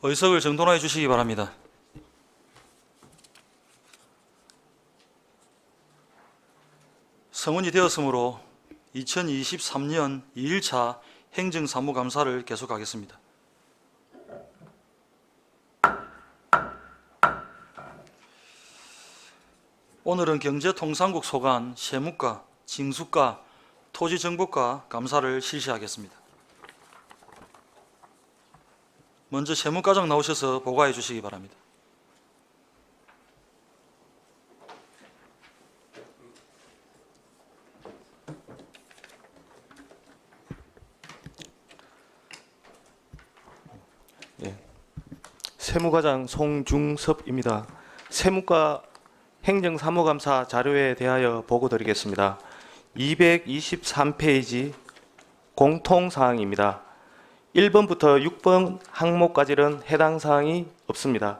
의석을 정돈하여 주시기 바랍니다. 성원이 되었으므로 2023년 2일차 행정사무감사를 계속하겠습니다. 오늘은 경제통상국 소관, 세무과, 징수과, 토지정보과 감사를 실시하겠습니다. 먼저 세무과장 나오셔서 보고해 주시기 바랍니다. 세무과장 송중섭입니다. 세무과 행정사무감사 자료에 대하여 보고드리겠습니다. 223페이지 공통사항입니다. 1번부터 6번 항목까지는 해당 사항이 없습니다.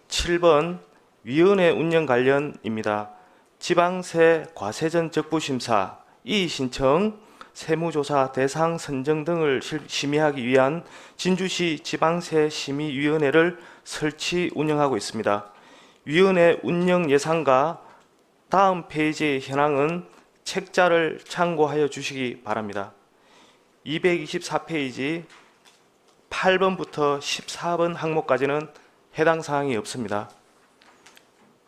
7번 위원회 운영 관련입니다. 지방세 과세전 적부심사, 이의신청, 세무조사 대상 선정 등을 심의하기 위한 진주시 지방세 심의위원회를 설치 운영하고 있습니다. 위원회 운영 예산과 다음 페이지의 현황은 책자를 참고하여 주시기 바랍니다. 224페이지 8번부터 14번 항목까지는 해당 사항이 없습니다.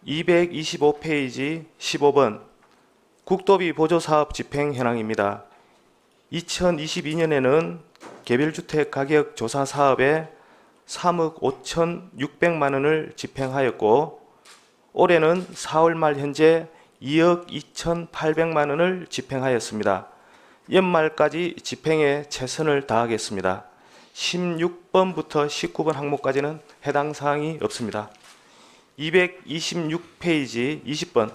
225페이지 15번 국도비 보조사업 집행 현황입니다. 2022년에는 개별주택 가격 조사 사업에 3억 5,600만 원을 집행하였고 올해는 4월 말 현재 2억 2,800만 원을 집행하였습니다. 연말까지 집행에 최선을 다하겠습니다. 16번부터 19번 항목까지는 해당 사항이 없습니다. 226페이지 20번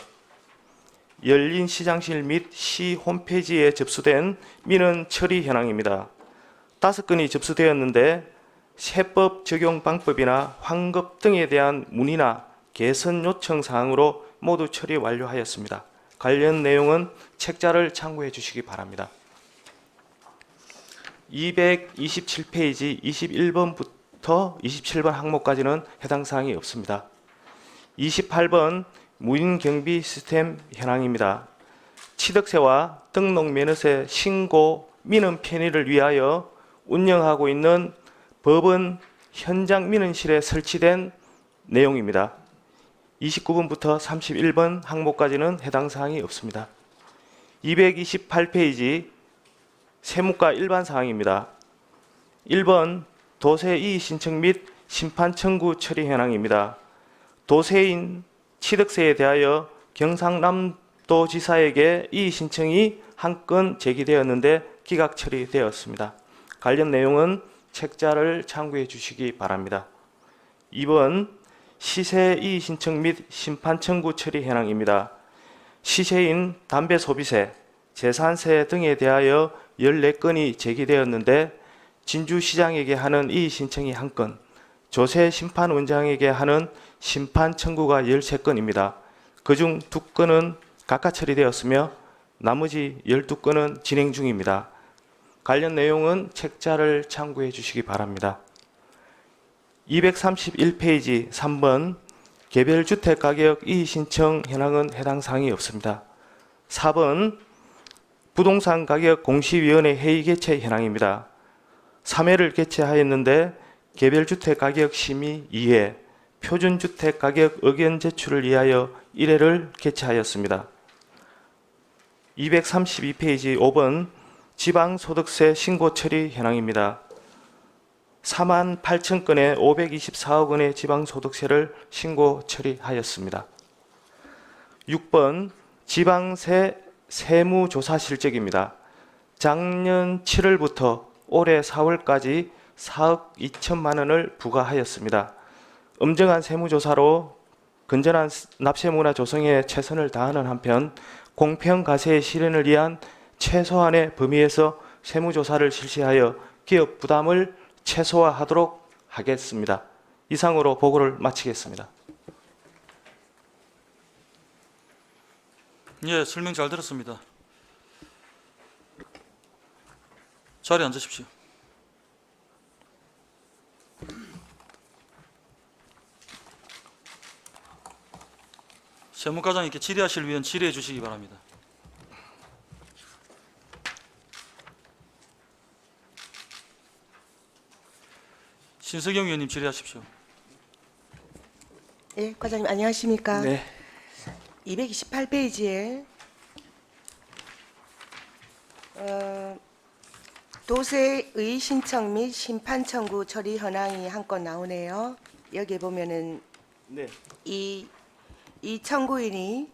열린 시장실 및 시 홈페이지에 접수된 민원 처리 현황입니다. 5건이 접수되었는데 세법 적용 방법이나 환급 등에 대한 문의나 개선 요청 사항으로 모두 처리 완료하였습니다. 관련 내용은 책자를 참고해 주시기 바랍니다. 227페이지 21번부터 27번 항목까지는 해당 사항이 없습니다. 28번 무인경비 시스템 현황입니다. 취득세와 등록면허세 신고 민원 편의를 위하여 운영하고 있는 법원 현장 민원실에 설치된 내용입니다. 29번부터 31번 항목까지는 해당 사항이 없습니다. 228페이지 세무과 일반 사항입니다. 1번 도세 이의 신청 및 심판 청구 처리 현황입니다. 도세인 취득세에 대하여 경상남도지사에게 이의 신청이 한 건 제기되었는데 기각 처리되었습니다. 관련 내용은 책자를 참고해 주시기 바랍니다. 2번 시세 이의 신청 및 심판 청구 처리 현황입니다. 시세인 담배 소비세, 재산세 등에 대하여 14건이 제기되었는데 진주시장에게 하는 이의 신청이 1건, 조세 심판원장에게 하는 심판 청구가 13건입니다. 그중 2건은 각각 처리되었으며 나머지 12건은 진행 중입니다. 관련 내용은 책자를 참고해 주시기 바랍니다. 231페이지 3번 개별주택가격 이의신청 현황은 해당 사항이 없습니다. 4번 부동산 가격 공시위원회 회의 개최 현황입니다. 3회를 개최하였는데 개별주택 가격 심의 2회, 표준주택 가격 의견 제출을 위하여 1회를 개최하였습니다. 232페이지 5번 지방소득세 신고 처리 현황입니다. 4만 8천 건에 524억 원의 지방소득세를 신고 처리하였습니다. 6번 지방세 세무조사 실적입니다. 작년 7월부터 올해 4월까지 4억 2천만 원을 부과하였습니다. 엄정한 세무조사로 건전한 납세문화 조성에 최선을 다하는 한편 공평과세 실현을 위한 최소한의 범위에서 세무조사를 실시하여 기업 부담을 최소화하도록 하겠습니다. 이상으로 보고를 마치겠습니다. 예, 설명 잘 들었습니다. 자리에 앉으십시오. 세무과장님께 질의하실 위원 질의해 주시기 바랍니다. 신석영 위원님 질의하십시오. 예, 과장님 안녕하십니까? 네. 228페이지에 도세의 신청 및 심판 청구 처리 현황이 한 건 나오네요. 여기에 보면은 네. 이 청구인이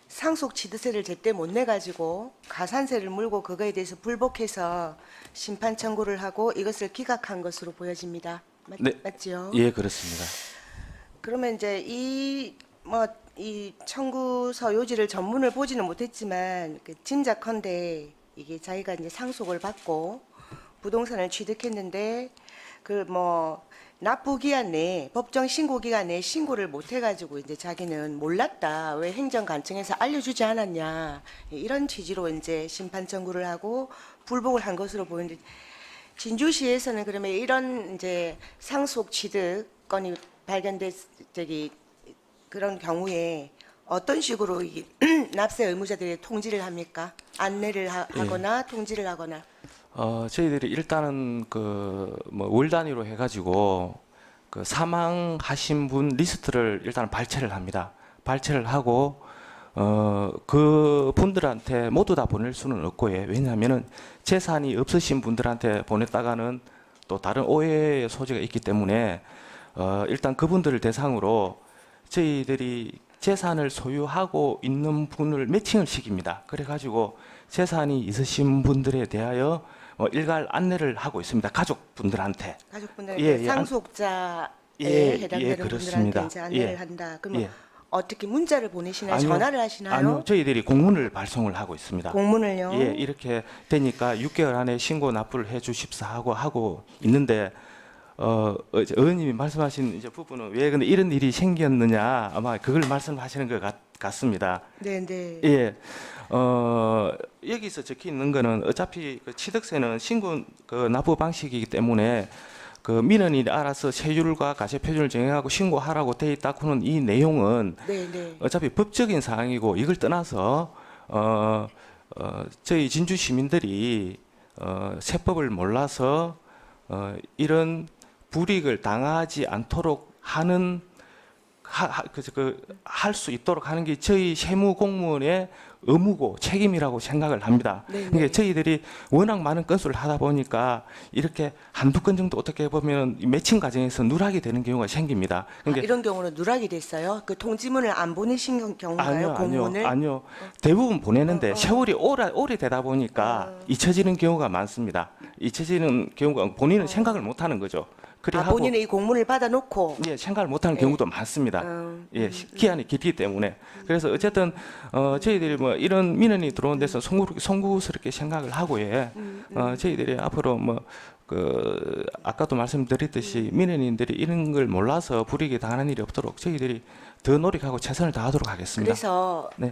상속 취득세를 제때 못 내가지고 가산세를 물고 그거에 대해서 불복해서 심판 청구를 하고 이것을 기각한 것으로 보여집니다. 네. 맞죠? 예, 그렇습니다. 그러면 이제 이 청구서 요지를 전문을 보지는 못했지만 짐작컨대 이게 자기가 이제 상속을 받고 부동산을 취득했는데 납부 기간 내에 법정 신고 기간 내에 신고를 못 해가지고 이제 자기는 몰랐다, 왜 행정관청에서 알려주지 않았냐, 이런 취지로 이제 심판 청구를 하고 불복을 한 것으로 보이는데, 진주시에서는 그러면 이런 이제 상속 취득 건이 발견된 그런 경우에 어떤 식으로 이 납세 의무자들의 통지를 합니까? 안내를 하거나 통지를 하거나. 저희들이 일단은 월 단위로 해가지고 그 사망하신 분 리스트를 일단 발췌를 합니다. 발췌를 하고 그 분들한테 모두 다 보낼 수는 없고요. 왜냐하면은 재산이 없으신 분들한테 보냈다가는 또 다른 오해의 소지가 있기 때문에 일단 그분들을 대상으로 저희들이 재산을 소유하고 있는 분을 매칭을 시킵니다. 그래가지고 재산이 있으신 분들에 대하여 일괄 안내를 하고 있습니다. 가족분들한테. 가족분들 예, 예, 상속자에 예, 해당되는 예, 그렇습니다. 분들한테 이제 안내를 예, 한다. 그러면 예. 어떻게 문자를 보내시나요? 아니요, 전화를 하시나요? 아니요, 저희들이 공문을 발송을 하고 있습니다. 공문을요? 예, 이렇게 되니까 6개월 안에 신고 납부를 해주십사 하고 있는데 의원님이 말씀하신 이제 부분은 왜 근데 이런 일이 생겼느냐 아마 그걸 말씀하시는 것 같습니다. 네, 네. 예, 여기서 적혀 있는 거는 어차피 그 취득세는 신고 납부 방식이기 때문에 그 민원인이 알아서 세율과 가세 표준을 정해하고 신고하라고 돼 있다고는 이 내용은 네, 네. 어차피 법적인 사항이고 이걸 떠나서 저희 진주 시민들이 세법을 몰라서 이런 불이익을 당하지 않도록 하는 할 수 있도록 하는 게 저희 세무 공무원의 의무고 책임이라고 생각을 합니다. 네네. 그러니까 저희들이 워낙 많은 건수를 하다 보니까 이렇게 한두 건 정도 어떻게 보면 매칭 과정에서 누락이 되는 경우가 생깁니다. 그러니까 이런 경우는 누락이 됐어요? 그 통지문을 안 보내신 경우인가요? 공문을? 아니요. 대부분 보내는데 세월이 오래되다 보니까 잊혀지는 경우가 많습니다. 잊혀지는 경우가 본인은 생각을 못하는 거죠. 그래 하고 본인은 이 공문을 받아놓고 예, 생각을 못하는 예. 경우도 많습니다. 예, 기한이 길기 때문에. 그래서 어쨌든 저희들이 뭐 이런 민원이 들어온 데서 송구스럽게 생각을 하고 예, 저희들이 앞으로 아까도 말씀드렸듯이 민원인들이 이런 걸 몰라서 불이익이 당하는 일이 없도록 저희들이 더 노력하고 최선을 다하도록 하겠습니다. 그래서 네.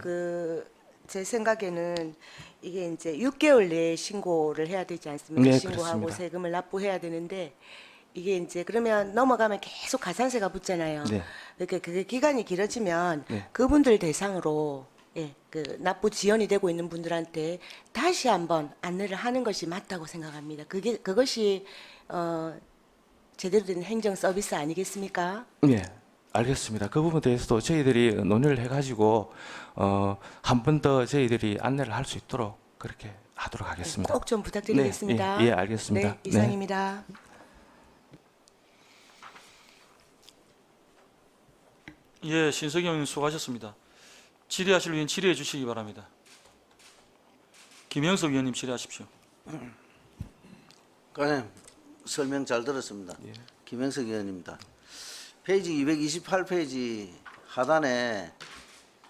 제 생각에는 이게 이제 6개월 내에 신고를 해야 되지 않습니까? 네, 신고하고 그렇습니다. 세금을 납부해야 되는데 이게 이제 그러면 넘어가면 계속 가산세가 붙잖아요. 네. 그러니까 그게 기간이 길어지면 네. 그분들 대상으로 그 납부 지연이 되고 있는 분들한테 다시 한번 안내를 하는 것이 맞다고 생각합니다. 그것이 제대로 된 행정 서비스 아니겠습니까? 예, 알겠습니다. 그 부분에 대해서도 저희들이 논의를 해가지고 한 번 더 저희들이 안내를 할 수 있도록 그렇게 하도록 하겠습니다. 꼭 좀 부탁드리겠습니다. 네, 예, 알겠습니다. 네, 이상입니다. 예, 신석영 의원 수고하셨습니다. 질의하실 위원 질의해 주시기 바랍니다. 김영석 위원님 질의하십시오. 과장님 설명 잘 들었습니다. 예. 김영석 의원입니다. 페이지 228페이지 하단에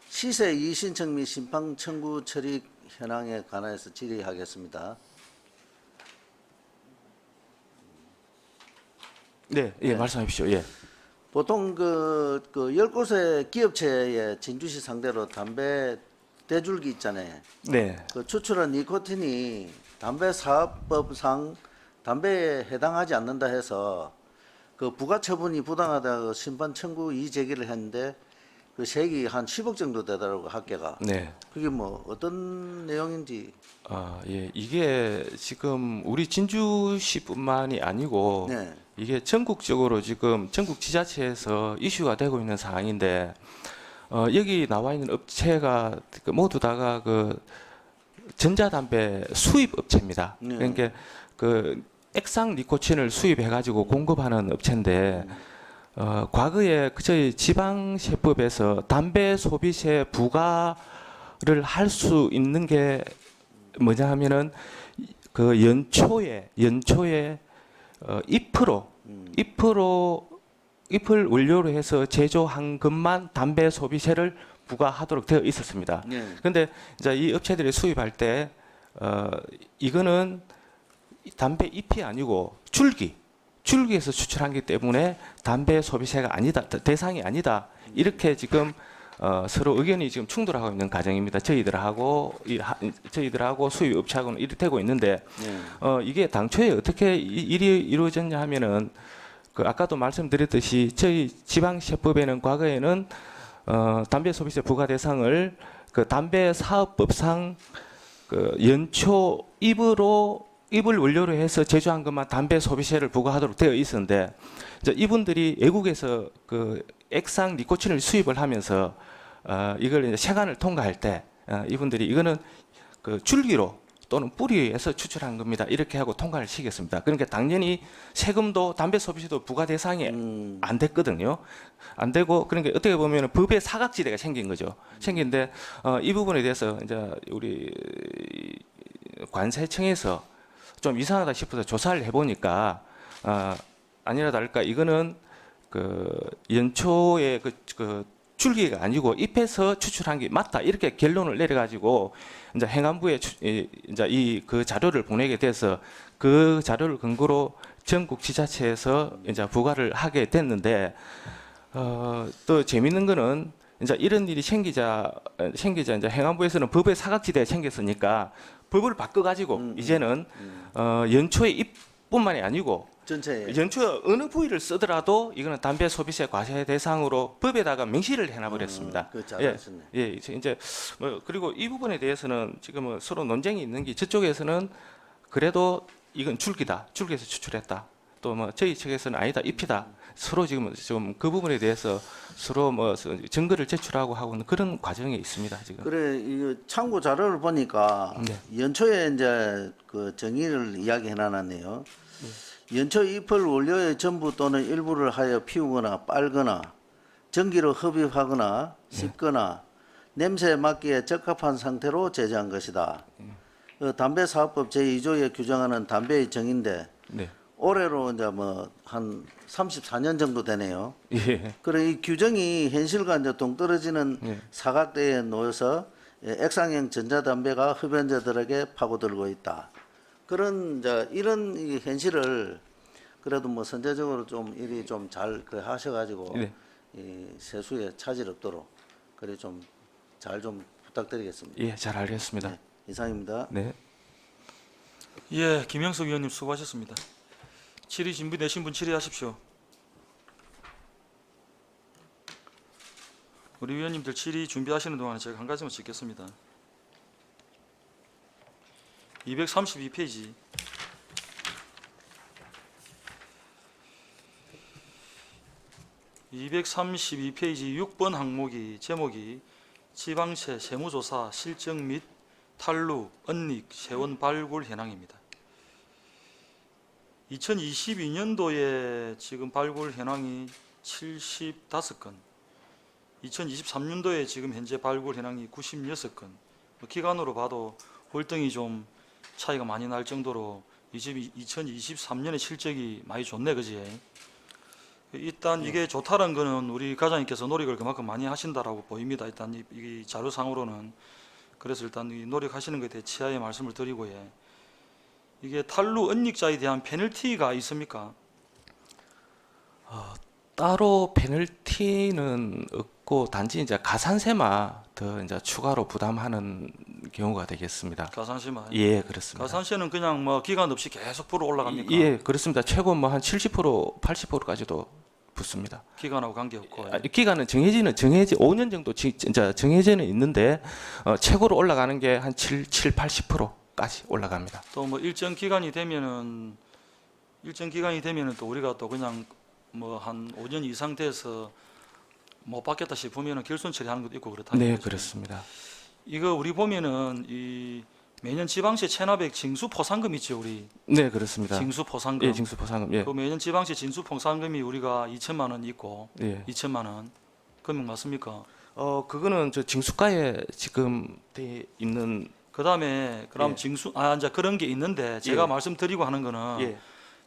시세 이의신청 및 심판 청구 처리 현황에 관해서 질의하겠습니다. 네, 예, 말씀하십시오. 예. 보통 그 10곳의 기업체의 진주시 상대로 담배 대줄기 있잖아요. 네. 그 추출한 니코틴이 담배 사업법상 담배에 해당하지 않는다 해서 그 부가 처분이 부당하다고 심판 청구 이의 제기를 했는데 그 세액이 한 10억 정도 되더라고 합계가. 네. 그게 뭐 어떤 내용인지. 예, 이게 지금 우리 진주시뿐만이 아니고 네. 이게 전국적으로 지금 전국 지자체에서 이슈가 되고 있는 상황인데 여기 나와 있는 업체가 모두 다가 그 전자담배 수입 업체입니다. 네. 그러니까 그 액상 니코틴을 수입해 가지고 공급하는 업체인데 과거에 저희 지방세법에서 담배 소비세 부과를 할 수 있는 게 뭐냐 하면은 그 연초에 2% 원료로 해서 제조한 것만 담배 소비세를 부과하도록 되어 있었습니다. 네. 그런데 이제 이 업체들이 수입할 때 이거는 담배 잎이 아니고 줄기에서 추출한기 때문에 담배 소비세가 아니다, 대상이 아니다. 이렇게 지금 서로 의견이 지금 충돌하고 있는 과정입니다. 저희들하고 수입 업체하고는 이렇게 되고 있는데 네. 이게 당초에 어떻게 일이 이루어졌냐 하면은 그 아까도 말씀드렸듯이 저희 지방세법에는 과거에는 담배 소비세 부과 대상을 그 담배 사업법상 그 연초 잎을 원료로 해서 제조한 것만 담배 소비세를 부과하도록 되어 있었는데 이제 이분들이 외국에서 그 액상 니코틴을 수입을 하면서 이걸 이제 세관을 통과할 때 이분들이 이거는 그 줄기로 또는 뿌리에서 추출한 겁니다. 이렇게 하고 통과를 시켰습니다. 그러니까 당연히 세금도 담배 소비세도 부과 대상이 안 됐거든요. 안 되고 그러니까 어떻게 보면 법의 사각지대가 생긴 거죠. 생긴데 이 부분에 대해서 이제 우리 관세청에서 좀 이상하다 싶어서 조사를 해보니까 아니라 다를까 이거는 그 연초에 그 줄기가 아니고 잎에서 추출한 게 맞다 이렇게 결론을 내려가지고 이제 행안부에 이제 그 자료를 보내게 돼서 그 자료를 근거로 전국 지자체에서 이제 부과를 하게 됐는데 또 재밌는 거는 이제 이런 일이 생기자 이제 행안부에서는 법의 사각지대에 생겼으니까 법을 바꿔가지고 이제는 연초의 잎뿐만이 아니고 전체. 연초 어느 부위를 쓰더라도 이거는 담배 소비세 과세 대상으로 법에다가 명시를 해놔버렸습니다. 그 잘하셨네. 예, 이제 뭐 그리고 이 부분에 대해서는 지금 서로 논쟁이 있는 게 저쪽에서는 그래도 이건 줄기다, 줄기에서 추출했다. 또 뭐 저희 측에서는 아니다, 잎이다. 서로 지금 좀 그 부분에 대해서 서로 뭐 증거를 제출하고 하고는 그런 과정에 있습니다 지금. 그래 이거 참고 자료를 보니까 네. 연초에 이제 그 정의를 이야기해 놨네요. 연초 잎을 원료의 전부 또는 일부를 하여 피우거나 빨거나 전기로 흡입하거나 씹거나 냄새에 맡기에 적합한 상태로 제조한 것이다. 담배 사업법 제2조에 규정하는 담배의 정의인데 네. 올해로 이제 뭐 한 34년 정도 되네요. 예. 그래 이 규정이 현실과 이제 동떨어지는 예. 사각대에 놓여서 액상형 전자담배가 흡연자들에게 파고들고 있다. 그런 이제 이런 이 현실을 그래도 뭐 선제적으로 좀 일이 좀 잘 하셔가지고 네. 이 세수에 차질 없도록 그래 좀 잘 좀 부탁드리겠습니다. 예, 잘 알겠습니다. 네, 이상입니다. 네. 예, 김영석 의원님 수고하셨습니다. 질의 준비되신 분 질의하십시오. 우리 위원님들 질의 준비하시는 동안에 제가 한 가지만 짚겠습니다. 232페이지. (232페이지) 6번 항목이 제목이 지방세 세무조사 실정 및 탈루, 언닉, 세원 발굴 현황입니다. 2022년도에 지금 발굴 현황이 75건, 2023년도에 지금 현재 발굴 현황이 96건, 기간으로 봐도 월등히 좀 차이가 많이 날 정도로 2023년의 실적이 많이 좋네, 그지? 일단 이게 좋다는 거는 우리 과장님께서 노력을 그만큼 많이 하신다라고 보입니다. 일단 이 자료상으로는. 그래서 일단 이 노력하시는 것에 대해 치하의 말씀을 드리고, 예. 이게 탈루 언닉자에 대한 페널티가 있습니까? 따로 페널티는 없고 단지 이제 가산세만 더 이제 추가로 부담하는 경우가 되겠습니다. 가산세만. 예, 그렇습니다. 가산세는 그냥 뭐 기간 없이 계속 불어 올라갑니까? 예, 그렇습니다. 최고 뭐 한 70%, 80%까지도 붙습니다. 기간하고 관계없고. 기간은 정해지 5년 정도 진짜 정해져는 있는데 최고로 올라가는 게 한 80%까지 올라갑니다. 또 뭐 일정 기간이 되면은 또 우리가 또 그냥 뭐 한 5년 이상 돼서 못 받겠다 싶으면은 결손 처리하는 것도 있고 그렇다는 네, 거죠. 그렇습니다. 이거 우리 보면은 이 매년 지방세 체납액 징수 포상금 있죠, 우리 네, 그렇습니다. 징수 포상금. 예, 징수 포상금. 예. 그 매년 지방세 징수 포상금이 우리가 2천만 원 있고 예. 2천만 원 금액 맞습니까? 그거는 저 징수가에 지금 돼 있는 그다음에 그럼 예. 징수 이제 그런 게 있는데 제가 예. 말씀드리고 하는 거는 예.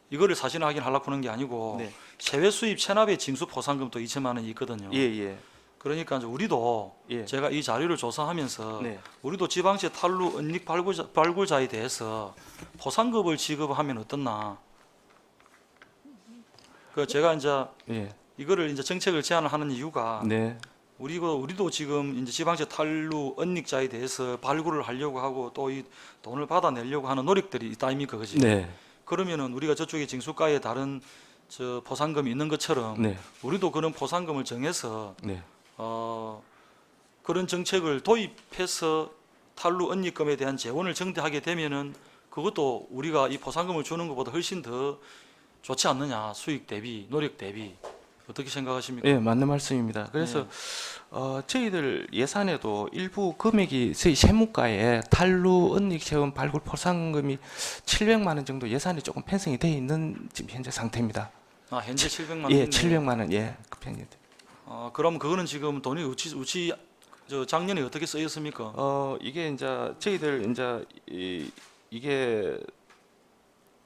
이거를 사실 확인하려고 하는 게 아니고 네. 세외 수입 체납의 징수 포상금도 2천만 원이 있거든요. 예, 예. 그러니까 이제 우리도 예. 제가 이 자료를 조사하면서 네. 우리도 지방세 탈루 은닉 발굴자에 대해서 포상금을 지급하면 어떻나? 그 제가 이제 예. 이거를 이제 정책을 제안을 하는 이유가 네. 우리도 지금 이제 지방세 탈루 은닉자에 대해서 발굴을 하려고 하고 또 이 돈을 받아내려고 하는 노력들이 있다 아닙니까, 그지? 네. 그러면은 우리가 저쪽에 징수가에 다른 저 포상금이 있는 것처럼 네. 우리도 그런 포상금을 정해서 네. 그런 정책을 도입해서 탈루 은닉금에 대한 재원을 정대하게 되면은 그것도 우리가 이 포상금을 주는 것보다 훨씬 더 좋지 않느냐, 수익 대비, 노력 대비. 어떻게 생각하십니까? 예, 맞는 말씀입니다. 그래서 저희들 예산에도 일부 금액이 저희 세무과에 탈루 은닉 재원 발굴 포상금이 700만 원 정도 예산이 조금 편성이 돼 있는 지금 현재 상태입니다. 현재 700만 원. 예, 700만 원. 예, 그 편이. 그럼 그거는 지금 돈이 저 작년에 어떻게 쓰였습니까? 이게 이제 저희들 이제 이게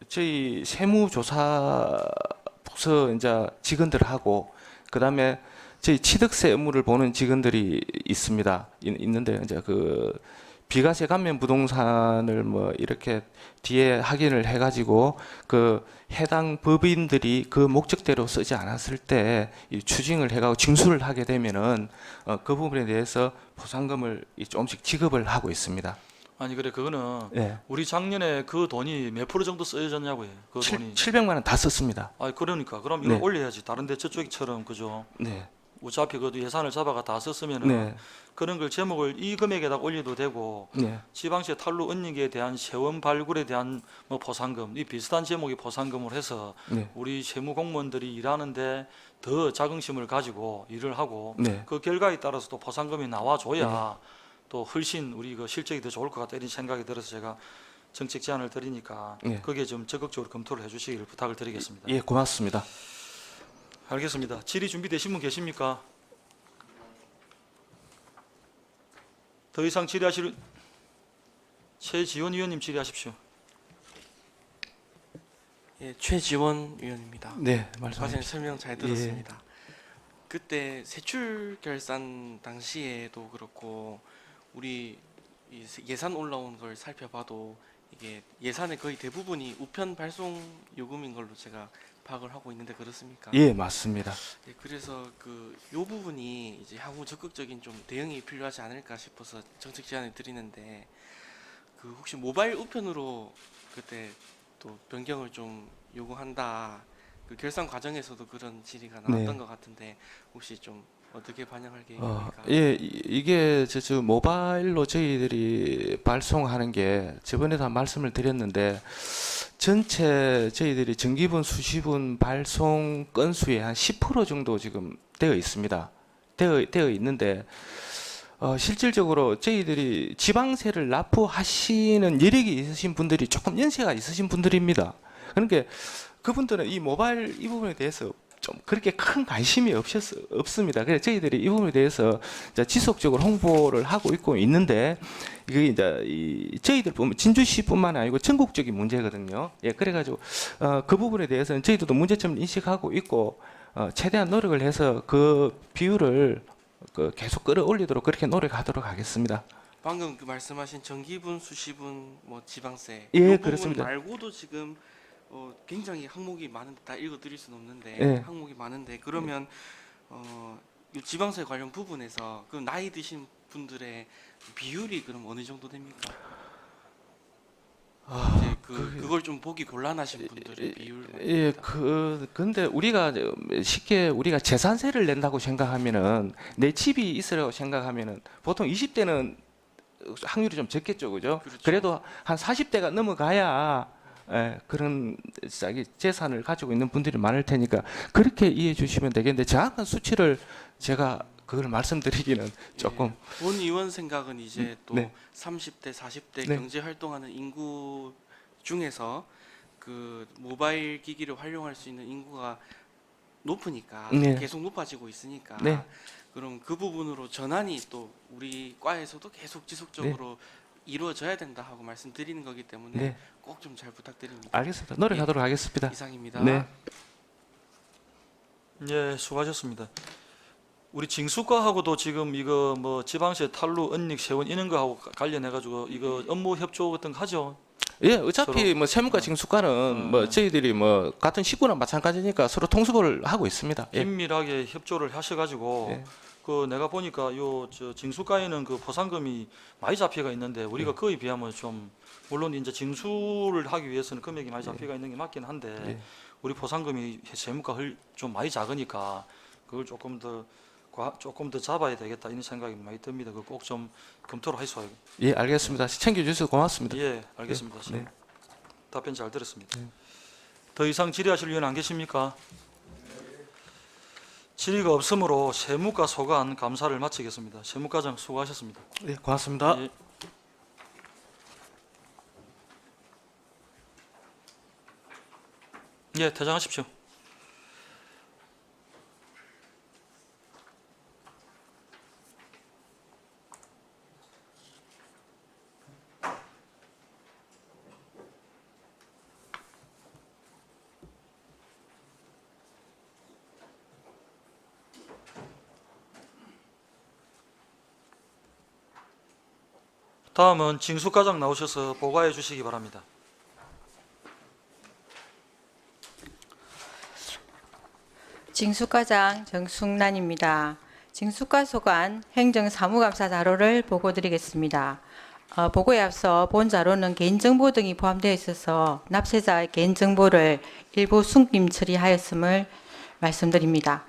저희 세무조사 부서 이제 직원들하고 그다음에 저희 취득세 업무를 보는 직원들이 있습니다. 있는데 이제 그 비과세 감면 부동산을 뭐 이렇게 뒤에 확인을 해가지고 그 해당 법인들이 그 목적대로 쓰지 않았을 때 이 추징을 해가고 징수를 하게 되면은 그 부분에 대해서 보상금을 조금씩 지급을 하고 있습니다. 아니 그래 그거는 예. 우리 작년에 그 돈이 몇 프로 정도 쓰여졌냐고요. 그 돈이. 700만 원 다 썼습니다. 그러니까 그럼 이거 네. 올려야지. 다른데 저쪽처럼 그죠. 네. 어차피 그 예산을 잡아가 다 썼으면은 네. 그런 걸 제목을 이 금액에다 올려도 되고 네. 지방세 탈루 은닉에 대한 세원 발굴에 대한 뭐 포상금 이 비슷한 제목의 포상금을 해서 네. 우리 세무 공무원들이 일하는데 더 자긍심을 가지고 일을 하고 네. 그 결과에 따라서 또 포상금이 나와줘야 또 훨씬 우리 그 실적이 더 좋을 것 같다 이런 생각이 들어서 제가 정책 제안을 드리니까 네. 거기에 좀 적극적으로 검토를 해주시기를 부탁을 드리겠습니다. 예, 고맙습니다. 알겠습니다. 질의 준비되신 분 계십니까? 더 이상 질의하실 최지원 의원님 질의하십시오. 예, 최지원 의원입니다. 네, 과장 말씀하십시오. 설명 잘 들었습니다. 그때 세출 결산 당시에도 그렇고 우리 이 예산 올라온 걸 살펴봐도 이게 예산의 거의 대부분이 우편 발송 요금인 걸로 제가 파악을 하고 있는데 그렇습니까? 예, 맞습니다. 예, 그래서 요 부분이 이제 향후 적극적인 좀 대응이 필요하지 않을까 싶어서 정책 제안을 드리는데 혹시 모바일 우편으로 그때 또 변경을 좀 요구한다. 그 결산 과정에서도 그런 질의가 나왔던 네. 것 같은데 혹시 좀 어떻게 반영할 계획입니까? 예, 이게 저 모바일로 저희들이 발송하는 게 저번에도 한 말씀을 드렸는데 전체 저희들이 정기분 수시분 발송 건수의 한 10% 정도 지금 되어 있습니다. 되어 있는데 실질적으로 저희들이 지방세를 납부하시는 여력이 있으신 분들이 조금 연세가 있으신 분들입니다. 그러니까 그분들은 이 모바일 이 부분에 대해서 좀 그렇게 큰 관심이 없습니다. 그래서 저희들이 이 부분에 대해서 지속적으로 홍보를 하고 있는데 이게 이제 저희들 보면 진주시뿐만 아니고 전국적인 문제거든요. 예, 그래가지고 그 부분에 대해서는 저희들도 문제점을 인식하고 있고 최대한 노력을 해서 그 비율을 계속 끌어올리도록 그렇게 노력하도록 하겠습니다. 방금 그 말씀하신 정기분, 수시분, 뭐 지방세 예, 이 부분 그렇습니다. 말고도 지금 굉장히 항목이 많은데 다 읽어드릴 수는 없는데 예. 항목이 많은데 그러면 이 지방세 관련 부분에서 그 나이 드신 분들의 비율이 그럼 어느 정도 됩니까? 이제 그걸 좀 보기 곤란하신 분들의 비율. 예, 근데 우리가 쉽게 우리가 재산세를 낸다고 생각하면은 내 집이 있으라고 생각하면은 보통 20대는 확률이 좀 적겠죠, 그죠? 그렇죠. 그래도 한 40대가 넘어가야 그런 재산을 가지고 있는 분들이 많을 테니까 그렇게 이해해 주시면 되겠는데 정확한 수치를 제가 그걸 말씀드리기는 조금 본 의원 생각은 이제 또 네. 30대, 40대 네. 경제 활동하는 인구 중에서 그 모바일 기기를 활용할 수 있는 인구가 높으니까 네. 계속 높아지고 있으니까 네. 그럼 그 부분으로 전환이 또 우리 과에서도 계속 지속적으로 이루어져야 된다 하고 말씀드리는 거기 때문에 네. 꼭 좀 잘 부탁드립니다. 알겠습니다. 노력하도록 하겠습니다. 이상입니다. 네. 예, 수고하셨습니다. 우리 징수과하고도 지금 이거 뭐 지방세 탈루, 은닉, 세원 이런 거하고 관련해 가지고 이거 업무 협조 같은 거 하죠. 예, 어차피 서로. 뭐 세무과 징수과는 뭐 저희들이 뭐 같은 식구나 마찬가지니까 서로 통수를 하고 있습니다. 예. 긴밀하게 협조를 하셔가지고 예. 그 내가 보니까 요 저 징수과에는 그 포상금이 많이 잡혀가 있는데 우리가 예. 그에 비하면 좀 물론 이제 징수를 하기 위해서는 금액이 많이 잡혀가 있는 게 맞긴 한데 예. 우리 포상금이 세무과 좀 많이 작으니까 그걸 조금 더 잡아야 되겠다 이런 생각이 많이 듭니다. 그 꼭 좀 검토를 하셔야. 예, 알겠습니다. 챙겨주셔서 고맙습니다. 예, 알겠습니다. 네. 답변 잘 들었습니다. 더 이상 질의하실 의원 안 계십니까? 질의가 없으므로 세무과 소관 감사를 마치겠습니다. 세무과장 수고하셨습니다. 예, 고맙습니다. 예. 예, 퇴장하십시오. 다음은 징수과장 나오셔서 보고해 주시기 바랍니다. 징수과장 정숙란입니다. 징수과 소관 행정사무감사 자료를 보고드리겠습니다. 보고에 앞서 본 자료는 개인정보 등이 포함되어 있어서 납세자의 개인정보를 일부 숨김 처리하였음을 말씀드립니다.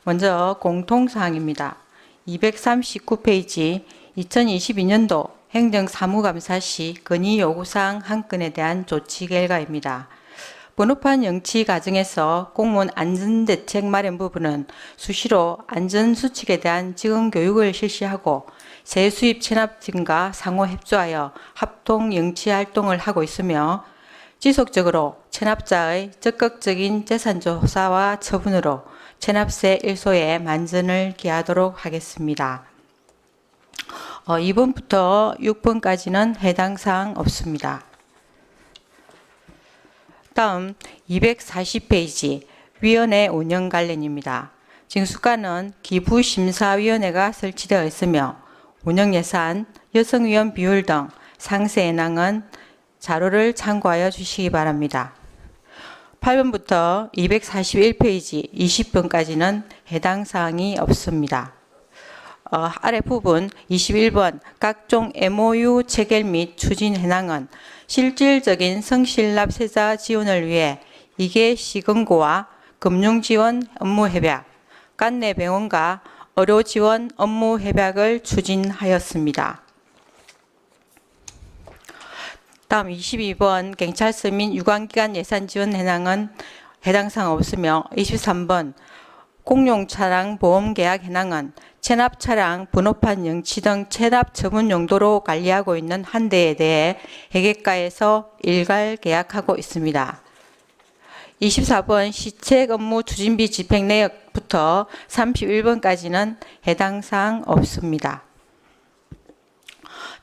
먼저 공통사항입니다. 239페이지 2022년도 행정사무감사 시 건의 요구사항 한 건에 대한 조치 결과입니다. 번호판 영치 과정에서 공무원 안전대책 마련 부분은 수시로 안전수칙에 대한 직원 교육을 실시하고 세수입 체납 등과 상호 협조하여 합동 영치 활동을 하고 있으며 지속적으로 체납자의 적극적인 재산조사와 처분으로 체납세 일소의 만전을 기하도록 하겠습니다. 2번부터 6번까지는 해당 사항 없습니다. 다음 240페이지 위원회 운영 관련입니다. 징수과는 기부심사위원회가 설치되어 있으며 운영예산, 여성위원 비율 등 상세 현황은 자료를 참고하여 주시기 바랍니다. 8번부터 241페이지 20번까지는 해당 사항이 없습니다. 아래 부분 21번 각종 MOU 체결 및 추진 현황은 실질적인 성실 납세자 지원을 위해 이계 시금고와 금융지원 업무 협약, 관내 병원과 의료 지원 업무 협약을 추진하였습니다. 다음 22번 경찰서 및 유관기관 예산 지원 현황은 해당 사항 없으며 23번 공용차량 보험계약 현황은 체납차량 번호판 영치 등 체납 처분 용도로 관리하고 있는 한 대에 대해 회계과에서 일괄 계약하고 있습니다. 24번 시책 업무 추진비 집행 내역부터 31번까지는 해당 사항 없습니다.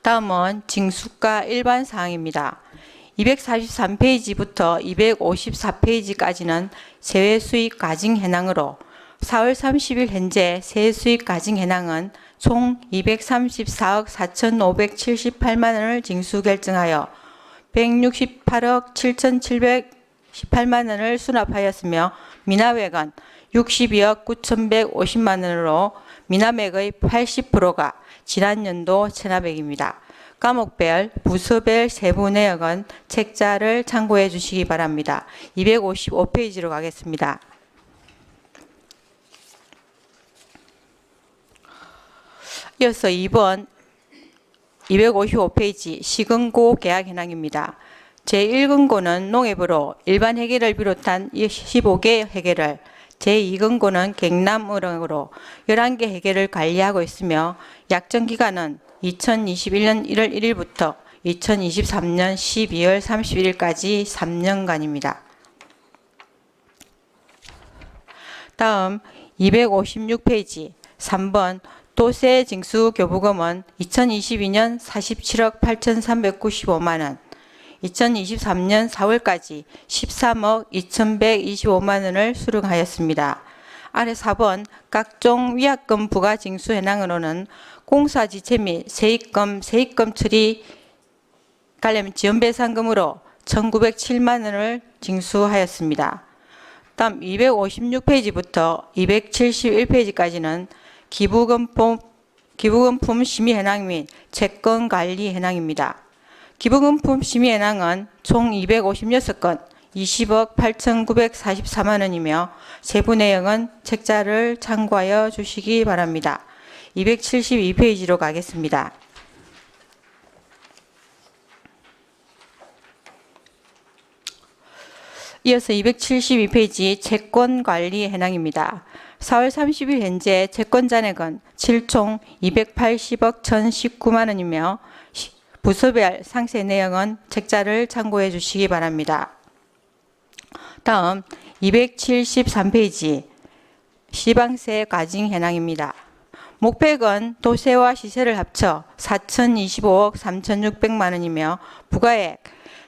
다음은 징수과 일반 사항입니다. 243페이지부터 254페이지까지는 세외수익 가징 현황으로 4월 30일 현재 세수익 가징 현황은 총 234억 4,578만 원을 징수 결정하여 168억 7,718만 원을 수납하였으며 미납액은 62억 9,150만 원으로 미납액의 80%가 지난 연도 체납액입니다. 과목별, 부서별 세부 내역은 책자를 참고해 주시기 바랍니다. 255페이지로 가겠습니다. 이어서 2번 255페이지 시금고 계약 현황입니다. 제1금고는 농협으로 일반 회계를 비롯한 15개 회계를, 제2금고는 경남은행으로 11개 회계를 관리하고 있으며 약정기간은 2021년 1월 1일부터 2023년 12월 31일까지 3년간입니다. 다음 256페이지 3번 도세징수교부금은 2022년 47억 8,395만 원, 2023년 4월까지 13억 2,125만 원을 수령하였습니다. 아래 4번 각종 위약금 부과 징수 현황으로는 공사지체 및 세입금 처리 관련 지연배상금으로 1,907만 원을 징수하였습니다. 다음 256페이지부터 271페이지까지는 기부금품 심의 현황 및 채권 관리 현황입니다. 기부금품 심의 현황은 총 256건 20억 8,944만 원이며 세부 내용은 책자를 참고하여 주시기 바랍니다. 272페이지로 가겠습니다. 이어서 272페이지 채권 관리 현황입니다. 4월 30일 현재 채권 잔액은 7총 280억 1,019만 원이며 부서별 상세 내용은 책자를 참고해 주시기 바랍니다. 다음 273페이지 시방세 과징 현황입니다. 목표액은 도세와 시세를 합쳐 4,025억 3,600만 원이며 부가액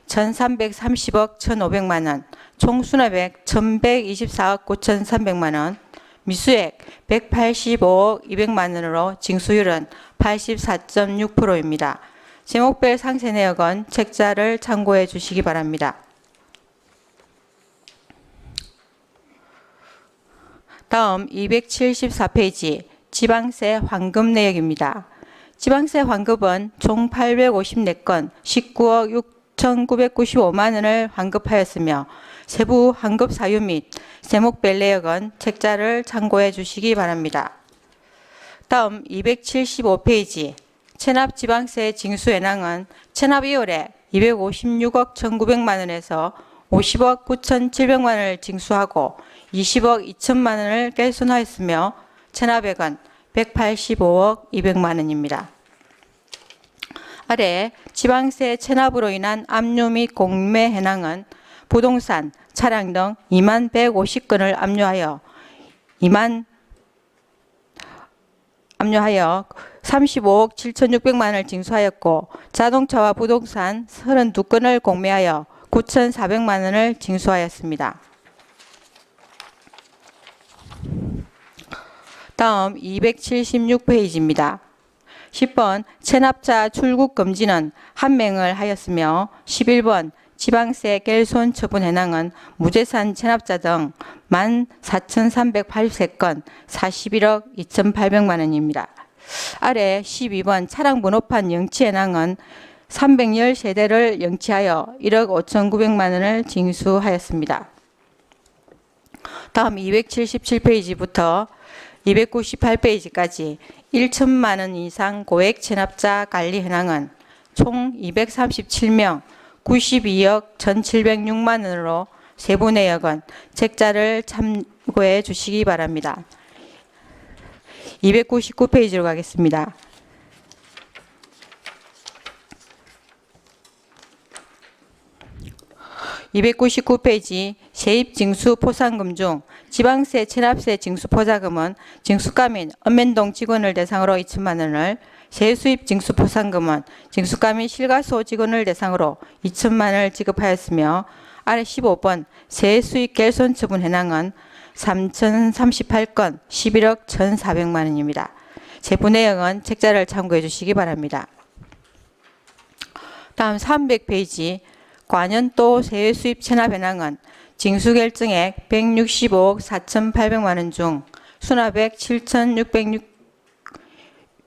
1,330억 1,500만 원, 총 수납액 1,124억 9,300만 원, 미수액 185억 200만 원으로 징수율은 84.6%입니다. 제목별 상세 내역은 책자를 참고해 주시기 바랍니다. 다음 274페이지 지방세 환급 내역입니다. 지방세 환급은 총 854건 19억 6,995만 원을 환급하였으며 세부 환급 사유 및 세목별 내역은 책자를 참고해 주시기 바랍니다. 다음 275페이지 체납 지방세 징수 현황은 체납 2월에 256억 1,900만 원에서 50억 9,700만 원을 징수하고 20억 2천만 원을 깰손하였으며 체납액은 185억 200만 원입니다. 아래 지방세 체납으로 인한 압류 및 공매 현황은 부동산, 차량 등 2만 150건을 압류하여 35억 7,600만 원을 징수하였고 자동차와 부동산 32건을 공매하여 9,400만 원을 징수하였습니다. 다음 276페이지입니다. 10번 체납자 출국 금지는 한 명을 하였으며 11번 지방세 깰손 처분 현황은 무재산 체납자 등 14,383건 41억 2,800만 원입니다. 아래 12번 차량 번호판 영치 현황은 310세대를 영치하여 1억 5,900만 원을 징수하였습니다. 다음 277페이지부터 298페이지까지 1천만 원 이상 고액 체납자 관리 현황은 총 237명 92억 1,706만 원으로 세부 내역은 책자를 참고해 주시기 바랍니다. 299페이지로 가겠습니다. (299페이지) 세입징수 포상금 중 지방세 체납세 징수포자금은 징수가 및 읍면동 직원을 대상으로 2천만 원을, 세수입 징수포상금은 징수가 및 실가소 직원을 대상으로 2천만 원을 지급하였으며 아래 15번 세수입 깰손 처분 현황은 3,038건 11억 1,400만 원입니다. 세부 내용은 책자를 참고해 주시기 바랍니다. 다음 300페이지 관연도 세수입 체납 현황은 징수결정액 165억 4,800만 원 중 수납액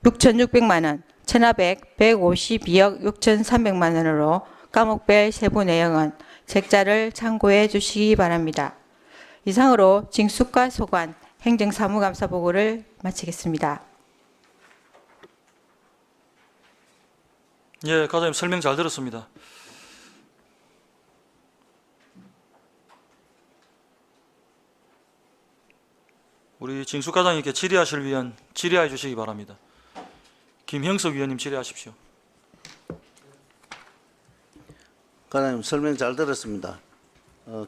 6,600만 원, 체납액 152억 6,300만 원으로 과목별 세부 내용은 책자를 참고해 주시기 바랍니다. 이상으로 징수과 소관 행정사무감사 보고를 마치겠습니다. 예, 과장님 설명 잘 들었습니다. 우리 징수 과장님께 질의하실 위원 질의해 주시기 바랍니다. 김형석 위원님 질의하십시오. 과장님 설명 잘 들었습니다.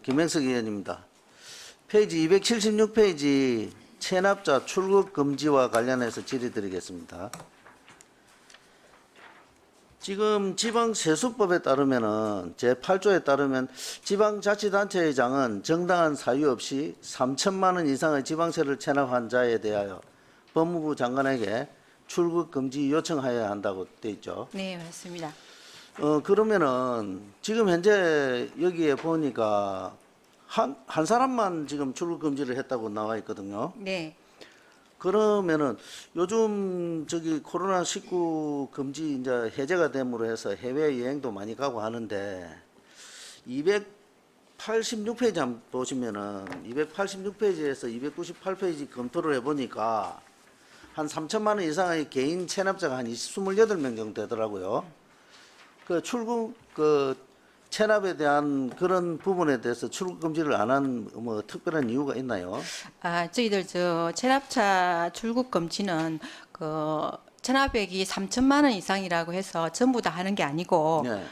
김행석 의원입니다. 페이지 276페이지 체납자 출국 금지와 관련해서 질의드리겠습니다. 지금 지방세수법에 따르면은 제8조에 따르면 지방자치단체장은 정당한 사유 없이 3천만 원 이상의 지방세를 체납한 자에 대하여 법무부 장관에게 출국 금지 요청하여야 한다고 돼 있죠. 네, 맞습니다. 그러면은 지금 현재 여기에 보니까 한 사람만 지금 출국 금지를 했다고 나와 있거든요. 네. 그러면은 요즘 저기 코로나19 금지 이제 해제가 됨으로 해서 해외 여행도 많이 가고 하는데 286페이지 한번 보시면은 286페이지에서 298페이지 검토를 해보니까 한 3천만 원 이상의 개인 체납자가 한 28명 정도 되더라고요. 그 출국 체납에 대한 그런 부분에 대해서 출국 금지를 안 한 뭐 특별한 이유가 있나요? 저희들 체납차 출국 금지는 체납액이 3천만 원 이상이라고 해서 전부 다 하는 게 아니고 네.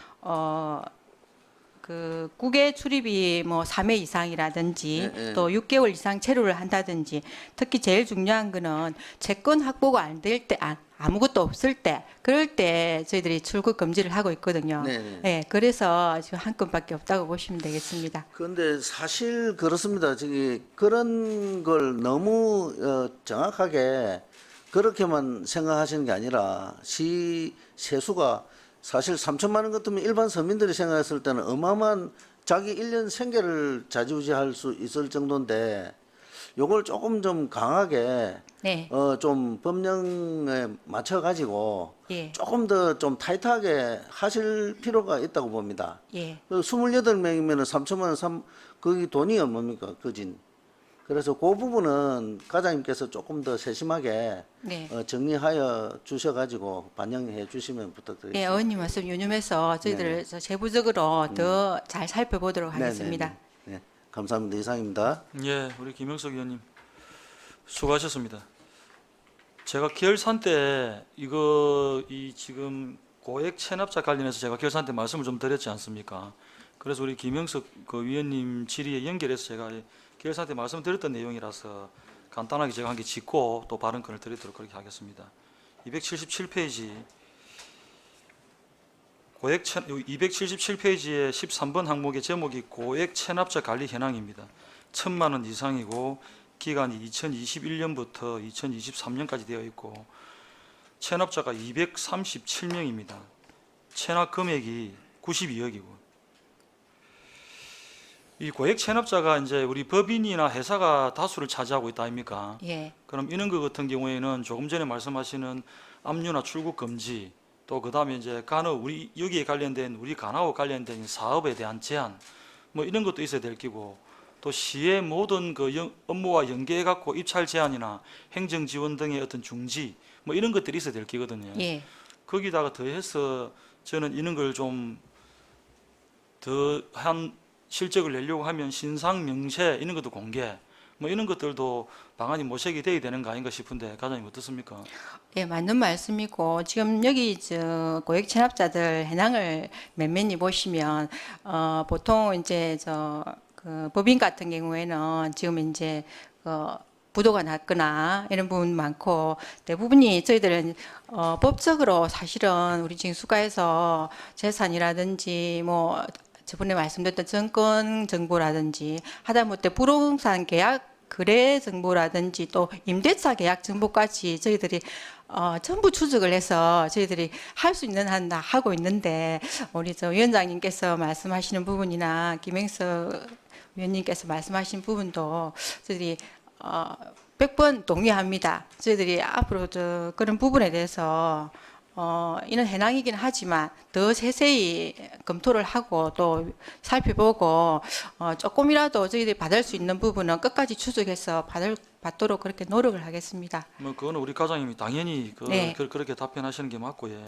국외 출입이 뭐 3회 이상이라든지 네, 네. 또 6개월 이상 체류를 한다든지 특히 제일 중요한 거는 채권 확보가 안 될 때 아무것도 없을 때 그럴 때 저희들이 출국 금지를 하고 있거든요. 네. 네, 그래서 지금 한 건밖에 없다고 보시면 되겠습니다. 그런데 사실 그렇습니다. 저기 그런 걸 너무 정확하게 그렇게만 생각하시는 게 아니라 시 세수가 사실 3천만 원 같으면 일반 서민들이 생각했을 때는 어마어마한 자기 1년 생계를 좌지우지할 수 있을 정도인데 요걸 조금 좀 강하게 네. 좀 법령에 맞춰 가지고 예. 조금 더 좀 타이트하게 하실 필요가 있다고 봅니다. 예. 28명이면 3천만 원, 거기 돈이 얼마입니까? 거진. 그래서 그 부분은 과장님께서 조금 더 세심하게 네. 정리하여 주셔가지고 반영해 주시면 예, 부탁드리겠습니다. 의원님 말씀 유념해서 저희들 세부적으로 더 잘 살펴보도록 하겠습니다. 네, 감사합니다. 이상입니다. 예, 우리 김형석 의원님 수고하셨습니다. 제가 결산 때 이 지금 고액 체납자 관련해서 제가 결산 때 말씀을 좀 드렸지 않습니까? 그래서 우리 김형석 위원님 질의에 연결해서 제가 결산 때 말씀드렸던 내용이라서 간단하게 제가 한 개 짚고 또 발언권을 드리도록 그렇게 하겠습니다. 277페이지 277페이지의 13번 항목의 제목이 고액 체납자 관리 현황입니다. 1,000만 원 이상이고 기간이 2021년부터 2023년까지 되어 있고 체납자가 237명입니다. 체납 금액이 92억이고 이 고액 체납자가 이제 우리 법인이나 회사가 다수를 차지하고 있다 아닙니까? 예. 그럼 이런 것 같은 경우에는 조금 전에 말씀하시는 압류나 출국 금지 또 그다음에 이제 우리 여기에 관련된 우리 간호와 관련된 사업에 대한 제한 뭐 이런 것도 있어야 될 끼고 또 시의 모든 업무와 연계해 갖고 입찰 제한이나 행정 지원 등의 어떤 중지 뭐 이런 것들이 있어야 될 끼거든요. 예. 거기다가 더해서 저는 이런 걸 좀 더한 실적을 내려고 하면 신상 명세 이런 것도 공개 뭐 이런 것들도 방안이 모색이 돼야 되는 거 아닌가 싶은데 과장님 어떻습니까? 예, 맞는 말씀이고 지금 여기 고액 체납자들 현황을 면면히 보시면 보통 이제 법인 같은 경우에는 지금 이제 부도가 났거나 이런 부분 많고 대부분이 저희들은 법적으로 사실은 우리 징수과에서 재산이라든지 뭐 저번에 말씀드렸던 정권 정보라든지 하다못해 부동산 계약 거래 정보라든지 또 임대차 계약 정보까지 저희들이 전부 추적을 해서 저희들이 할 수 있는 한 다 하고 있는데 우리 위원장님께서 말씀하시는 부분이나 김행석 위원님께서 말씀하신 부분도 저희들이 100번 동의합니다. 저희들이 앞으로 그런 부분에 대해서 이런 해낭이긴 하지만 더 세세히 검토를 하고 또 살펴보고 조금이라도 저희들이 받을 수 있는 부분은 끝까지 추적해서 받도록 그렇게 노력을 하겠습니다. 뭐 그거는 우리 과장님이 당연히 네. 그렇게 답변하시는 게 맞고 예.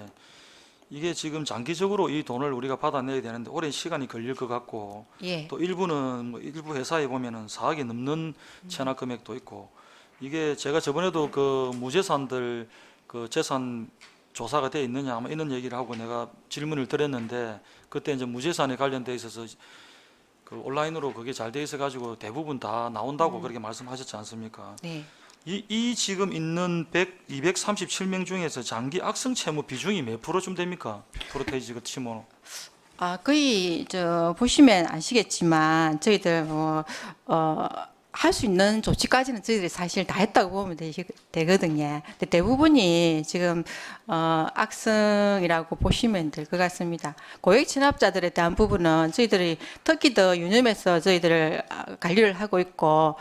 이게 지금 장기적으로 이 돈을 우리가 받아내야 되는데 오랜 시간이 걸릴 것 같고 예. 또 일부는 뭐 일부 회사에 보면은 4억이 넘는 체납 금액도 있고 이게 제가 저번에도 그 무재산들 그 재산 조사가 돼 있느냐 아마 이런 얘기를 하고 내가 질문을 드렸는데 그때 이제 무재산에 관련돼 있어서 그 온라인으로 그게 잘 돼 있어 가지고 대부분 다 나온다고 그렇게 말씀하셨지 않습니까? 네. 이 지금 있는 237명 중에서 장기 악성 채무 비중이 몇 프로쯤 됩니까? 프로테이지 그 채무. 거의 보시면 아시겠지만 저희들 할 수 있는 조치까지는 저희들이 사실 다 했다고 보면 되거든요. 근데 대부분이 지금 악성이라고 보시면 될 것 같습니다. 고액 체납자들에 대한 부분은 저희들이 특히 더 유념해서 저희들을 관리를 하고 있고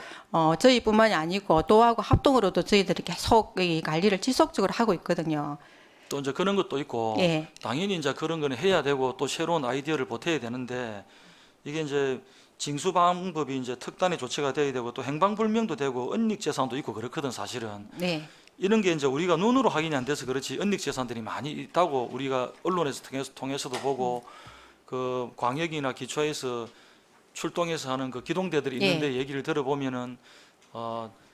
저희뿐만이 아니고 또하고 합동으로도 저희들이 계속 이 관리를 지속적으로 하고 있거든요. 또 이제 그런 것도 있고 예. 당연히 이제 그런 거는 해야 되고 또 새로운 아이디어를 보태야 되는데 이게 이제 징수 방법이 이제 특단의 조치가 돼야 되고 또 행방불명도 되고 은닉 재산도 있고 그렇거든 사실은. 네. 이런 게 이제 우리가 눈으로 확인이 안 돼서 그렇지 은닉 재산들이 많이 있다고 우리가 언론에서 통해서도 보고 그 광역이나 기초에서 출동해서 하는 그 기동대들이 있는데 얘기를 들어보면은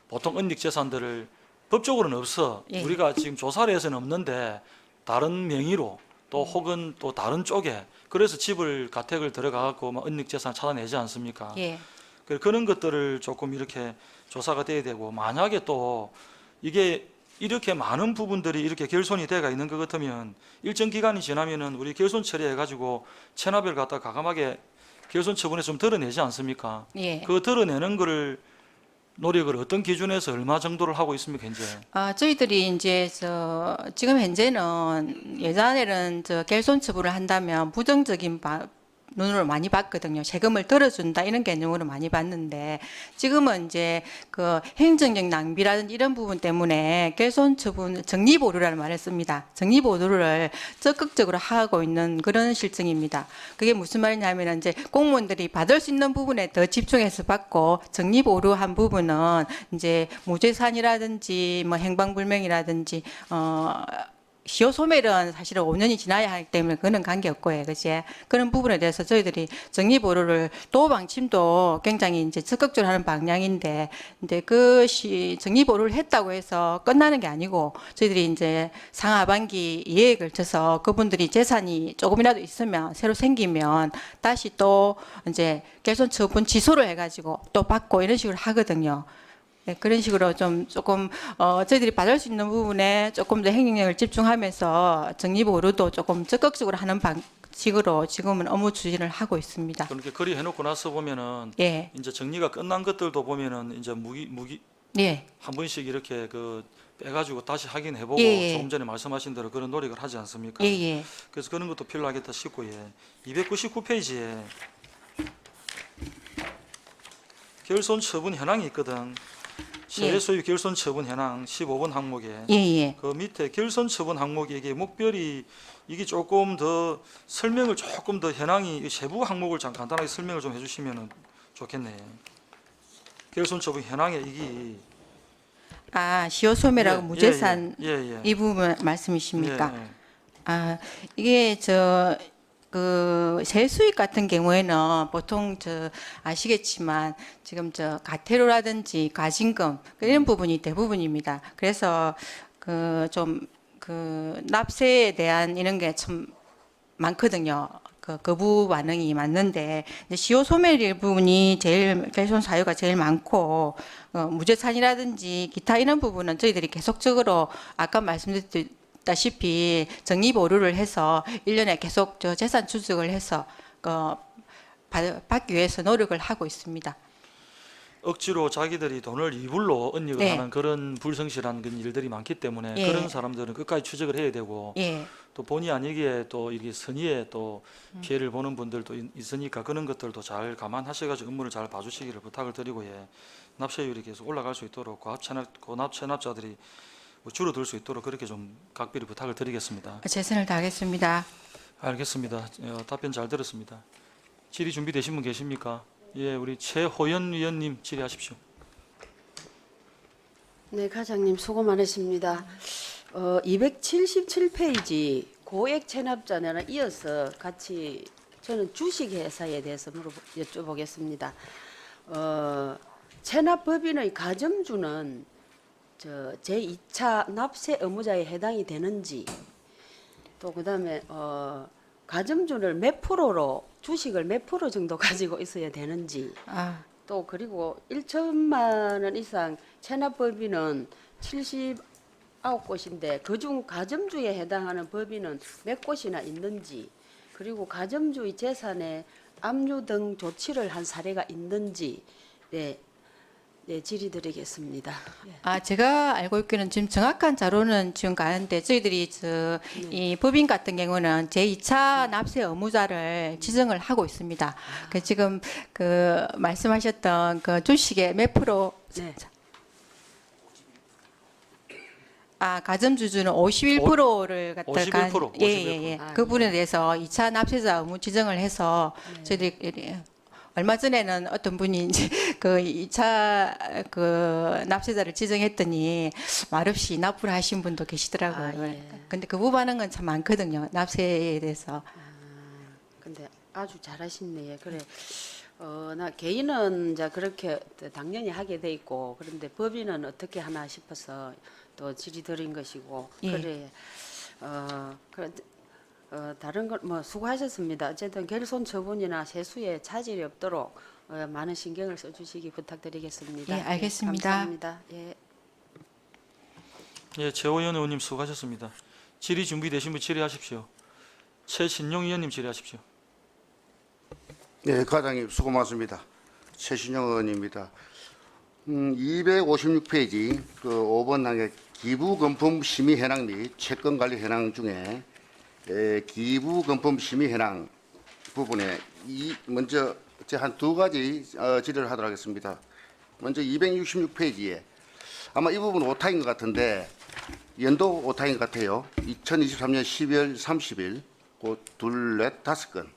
보통 은닉 재산들을 법적으로는 없어. 예. 우리가 지금 조사를 해서는 없는데 다른 명의로 또 혹은 또 다른 쪽에 그래서 집을 가택을 들어가 갖고 막 은닉 재산 찾아내지 않습니까? 예. 그런 것들을 조금 이렇게 조사가 돼야 되고 만약에 또 이게 이렇게 많은 부분들이 이렇게 결손이 돼가 있는 것 같으면 일정 기간이 지나면은 우리 결손 처리해 가지고 체납을 갖다 가감하게 결손 처분에 좀 드러내지 않습니까? 예. 그 드러내는 거를 노력을 어떤 기준에서 얼마 정도를 하고 있습니까 현재? 저희들이 이제 지금 현재는 예전에는 결손 처분을 한다면 부정적인 눈으로 많이 봤거든요. 세금을 덜어준다 이런 개념으로 많이 봤는데 지금은 이제 그 행정적 낭비라든지 이런 부분 때문에 결손 처분 정리보류라는 말을 씁니다. 정리보류를 적극적으로 하고 있는 그런 실정입니다. 그게 무슨 말이냐면 이제 공무원들이 받을 수 있는 부분에 더 집중해서 받고 정리보류한 부분은 이제 무죄산이라든지 뭐 행방불명이라든지 시효 소멸은 사실은 5년이 지나야 하기 때문에 그거는 관계없고요. 그치? 그런 부분에 대해서 저희들이 정리보류를 도 방침도 굉장히 이제 적극적으로 하는 방향인데, 근데 그것이 정리보류를 했다고 해서 끝나는 게 아니고 저희들이 이제 상하반기 2회에 걸쳐서 그분들이 재산이 조금이라도 있으면 새로 생기면 다시 또 이제 결손 처분 취소를 해가지고 또 받고 이런 식으로 하거든요. 네, 그런 식으로 조금 저희들이 받을 수 있는 부분에 조금 더 행정력을 집중하면서 정리보류도 조금 적극적으로 하는 방식으로 지금은 업무 추진을 하고 있습니다. 그렇게 거리 해놓고 나서 보면은 예, 이제 정리가 끝난 것들도 보면은 이제 무기 예, 한 번씩 이렇게 그 빼가지고 다시 확인해보고 예. 조금 전에 말씀하신 대로 그런 노력을 하지 않습니까? 예, 예. 그래서 그런 것도 필요하겠다 싶고 예. 299페이지에 결손 처분 현황이 있거든. 세외 소유 결손 처분 현황 15번 항목에 예, 예. 그 밑에 결손 처분 항목에 이게 목별이 이게 조금 더 설명을 조금 더 현황이 세부 항목을 좀 간단하게 설명을 좀 해주시면 좋겠네. 결손 처분 현황에 이게 시효 소멸하고 예, 무재산 예, 예, 예. 이 부분 말씀이십니까? 예, 예. 이게 그 세수익 같은 경우에는 보통 아시겠지만 지금 가태료라든지 가징금 이런 부분이 대부분입니다. 그래서 그 납세에 대한 이런 게 참 많거든요. 거부 반응이 많는데 이제 시효 소멸 부분이 제일 결손 사유가 제일 많고 무죄산이라든지 기타 이런 부분은 저희들이 계속적으로 아까 말씀드렸다시피 정리보류를 해서 1년에 계속 재산 추적을 해서 받기 위해서 노력을 하고 있습니다. 억지로 자기들이 돈을 이불로 은닉을 네. 하는 그런 불성실한 그런 일들이 많기 때문에 예. 그런 사람들은 끝까지 추적을 해야 되고 예, 또 본의 아니게 또 이게 선의에 또 피해를 보는 분들도 있으니까 그런 것들도 잘 감안하셔가지고 업무를 잘 봐주시기를 부탁을 드리고 예. 납세율이 계속 올라갈 수 있도록 고납 체납자들이 줄어들 수 있도록 그렇게 좀 각별히 부탁을 드리겠습니다. 최선을 다하겠습니다. 알겠습니다. 답변 잘 들었습니다. 질의 준비되신 분 계십니까? 예, 우리 최호연 위원님 질의하십시오. 네, 과장님 수고 많으십니다. 277페이지 고액 체납자는 이어서 같이 저는 주식회사에 대해서 여쭤보겠습니다. 체납법인의 가점주는 제2차 납세 의무자에 해당이 되는지, 또 그다음에 가점주를 몇 프로로 주식을 몇 프로 정도 가지고 있어야 되는지, 아, 또 그리고 1천만 원 이상 체납법인은 79곳인데 그중 가점주에 해당하는 법인은 몇 곳이나 있는지, 그리고 가점주의 재산에 압류 등 조치를 한 사례가 있는지 질의드리겠습니다. 제가 알고 있기는 지금 정확한 자료는 지금 가는데 저희들이 이 법인 같은 경우는 제2차 납세 의무자를 지정을 하고 있습니다. 그 지금 그 말씀하셨던 그 주식의 몇 프로 네. 가점주주는 51%를 갖다가 51%, 예. 아, 그 부분에 대해서 2차 납세자 의무 지정을 해서 저희들이 얼마 전에는 어떤 분이 이제 그 2차 그 납세자를 지정했더니 말없이 납부를 하신 분도 계시더라고요. 예. 근데 그 부분은 건 참 많거든요. 납세에 대해서. 근데 아주 잘하시네. 그래. 나 개인은 이제 그렇게 당연히 하게 돼 있고, 그런데 법인은 어떻게 하나 싶어서 또 질의드린 것이고, 예. 그래. 다른 걸 뭐 수고하셨습니다. 어쨌든 결손 처분이나 세수에 차질이 없도록 많은 신경을 써주시기 부탁드리겠습니다. 예, 알겠습니다. 감사합니다. 예. 예, 최호연 의원님 수고하셨습니다. 질의 준비되신 분 질의하십시오. 최신용 의원님 질의하십시오. 네, 과장님 수고 많습니다. 최신영 의원입니다. 256페이지 그 5번 항의 기부금품 심의 현황 및 채권 관리 현황 중에 기부금품 심의 현황 부분에 먼저 한 두 가지 질의를 하도록 하겠습니다. 먼저 266페이지에 아마 이 부분 오타인 것 같은데 연도 오타인 것 같아요. 2023년 12월 30일 그 둘, 넷, 다섯 건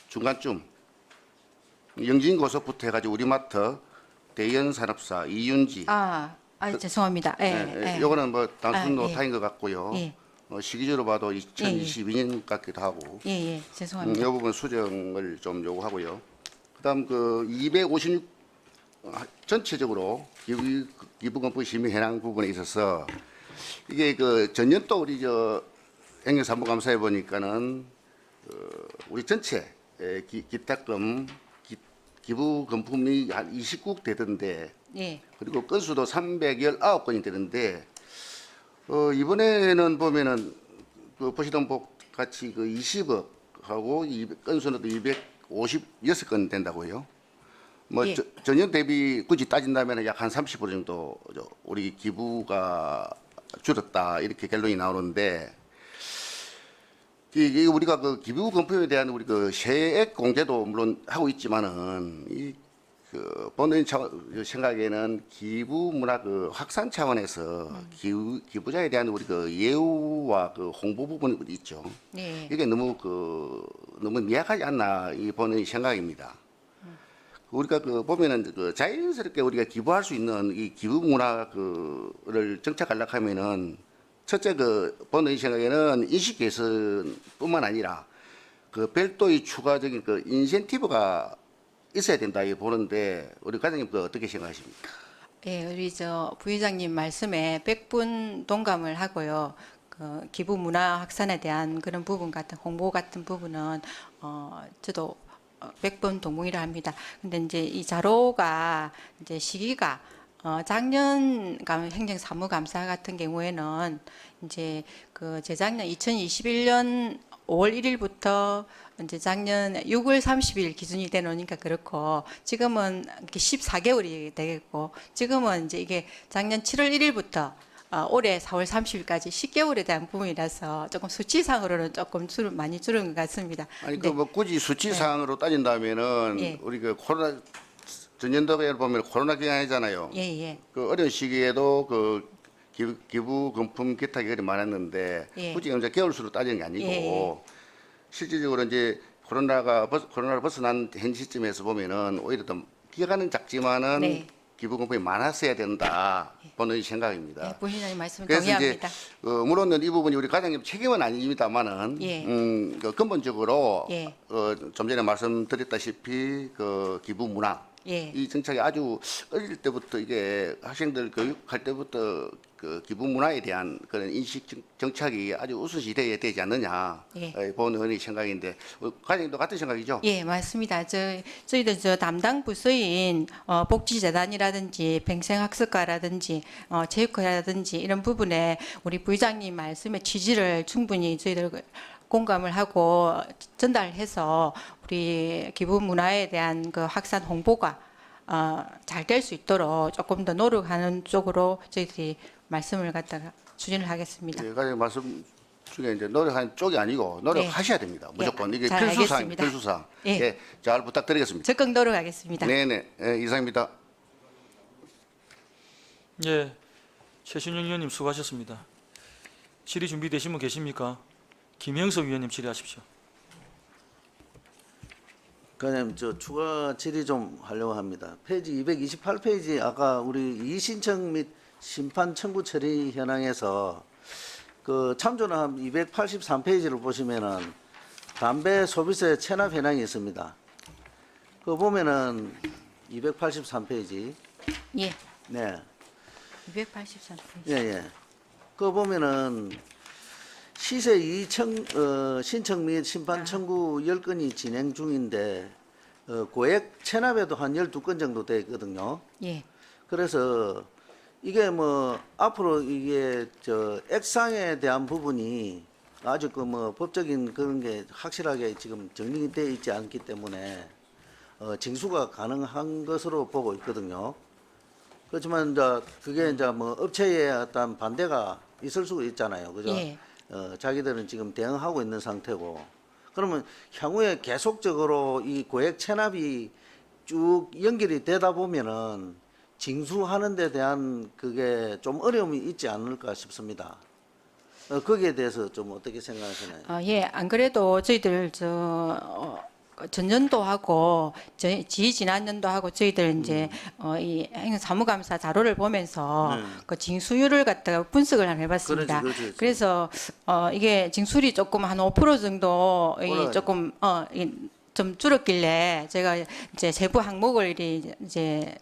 중간쯤 영진고속부터 해가지고 우리마트, 대연산업사, 이윤지. 죄송합니다. 예. 요거는 뭐 단순 예. 오타인 것 같고요. 예. 시기적으로 봐도 2022년 같기도 하고. 예. 죄송합니다. 이 부분 수정을 좀 요구하고요. 그다음 그 256 전체적으로 기부금품 심의 현황 부분에 있어서 이게 그 전년도 우리 행정사무감사에 보니까는 우리 전체 기탁금 기부금품이 한 29억 되던데, 예. 그리고 건수도 319건이 되는데 이번에는 보면은 그 보시던 복 같이 그 20억하고 건수는 또 256건 된다고요. 뭐 예. 전년 대비 굳이 따진다면 약 한 30% 정도 우리 기부가 줄었다 이렇게 결론이 나오는데, 이게 우리가 그 기부금품에 대한 우리 그 세액 공제도 물론 하고 있지만은 그 본인 생각에는 기부 문화 그 확산 차원에서 기부자에 대한 우리 그 예우와 그 홍보 부분이 있죠. 네. 이게 너무 미약하지 않나 이 본인 생각입니다. 우리가 그 보면은 그 자연스럽게 우리가 기부할 수 있는 이 기부 문화 그를 정착하려고 하면은 첫째 그 본인 생각에는 인식 개선뿐만 아니라 그 별도의 추가적인 그 인센티브가 있어야 된다 이 보는데 우리 과장님 그 어떻게 생각하십니까? 예, 우리 부회장님 말씀에 100분 동감을 하고요. 그 기부 문화 확산에 대한 그런 부분 같은 홍보 같은 부분은 저도 100번 동의를 합니다. 근데 이제 이 자료가 이제 시기가 작년 행정사무감사 같은 경우에는 이제 그 재작년 2021년 5월 1일부터 이제 작년 6월 30일 기준이 돼 놓으니까 그렇고, 지금은 이렇게 14개월이 되겠고, 지금은 이제 이게 작년 7월 1일부터 올해 4월 30일까지 10개월에 대한 부분이라서 조금 수치상으로는 조금 많이 줄은 것 같습니다. 아니 그 뭐 굳이 수치상으로 따진다면은 예. 우리 그 코로나 전년도에 보면 코로나 기간이잖아요. 예. 그 어려운 시기에도 그 기부 금품 기탁이 그리 많았는데 예. 굳이 이제 개월 수로 따지는 게 아니고 예. 실질적으로 이제 코로나를 벗어난 현 시점에서 보면은 오히려 더 기간은 작지만은 네. 기부 금품이 많았어야 된다 보는 생각입니다. 예, 부시장님 말씀 그래서 이제 동의합니다. 물론 이 부분이 우리 과장님 책임은 아닙니다만은 예. 그 근본적으로 예. 좀 전에 말씀드렸다시피 그 기부 문화 예. 이 정착이 아주 어릴 때부터 이게 학생들 교육할 때부터 그 기부 문화에 대한 그런 인식 정착이 아주 우선시 돼야 되지 않느냐 예. 보는 생각인데 과장님도 같은 생각이죠? 예, 맞습니다. 저희들 담당 부서인 복지재단이라든지 평생학습과라든지 체육회라든지 이런 부분에 우리 부의장님 말씀의 취지를 충분히 저희들 공감을 하고 전달해서 우리 기부 문화에 대한 그 확산 홍보가 잘 될 수 있도록 조금 더 노력하는 쪽으로 저희들이 말씀을 갖다가 추진을 하겠습니다. 예, 과장님 말씀 중에 이제 노력하는 쪽이 아니고 노력하셔야 됩니다. 무조건 예, 이게 잘 필수사항, 알겠습니다. 필수사항. 예. 예, 잘 부탁드리겠습니다. 적극 노력하겠습니다. 네네, 예, 이상입니다. 예, 최신영 위원님 수고하셨습니다. 질의 준비되신 분 계십니까? 김영석 위원님 질의하십시오. 그냥 저 추가 질의 좀 하려고 합니다. 페이지 228페이지 아까 우리 이의신청 및 심판 청구 처리 현황에서 그 참조는 283페이지를 보시면은 담배 소비세 체납 현황이 있습니다. 그 보면은 283페이지. 예, 네. 283페이지. 예, 예. 그 보면은 시세 신청 및 심판 청구 10건이 진행 중인데 고액 체납에도 한 12건 정도 돼 있거든요. 예, 그래서 이게 뭐 앞으로 이게 저 액상에 대한 부분이 아주 그 뭐 법적인 그런 게 확실하게 지금 정리되어 있지 않기 때문에 징수가 가능한 것으로 보고 있거든요. 그렇지만 이제 그게 이제 뭐 업체의 어떤 반대가 있을 수 있잖아요. 그죠? 예. 자기들은 지금 대응하고 있는 상태고. 그러면 향후에 계속적으로 이 고액 체납이 쭉 연결이 되다 보면은 징수하는 데 대한 그게 좀 어려움이 있지 않을까 싶습니다. 거기에 대해서 좀 어떻게 생각하시나요? 예, 안 그래도 저희들 전년도하고 지난년도하고 저희들 이제 이 행사무감사 자료를 보면서 네. 그 징수율을 갖다가 분석을 한번 해봤습니다. 그렇지. 그래서 이게 징수율이 조금 한 5% 정도 올라가요. 조금 좀 줄었길래 제가 이제 세부 항목을 이제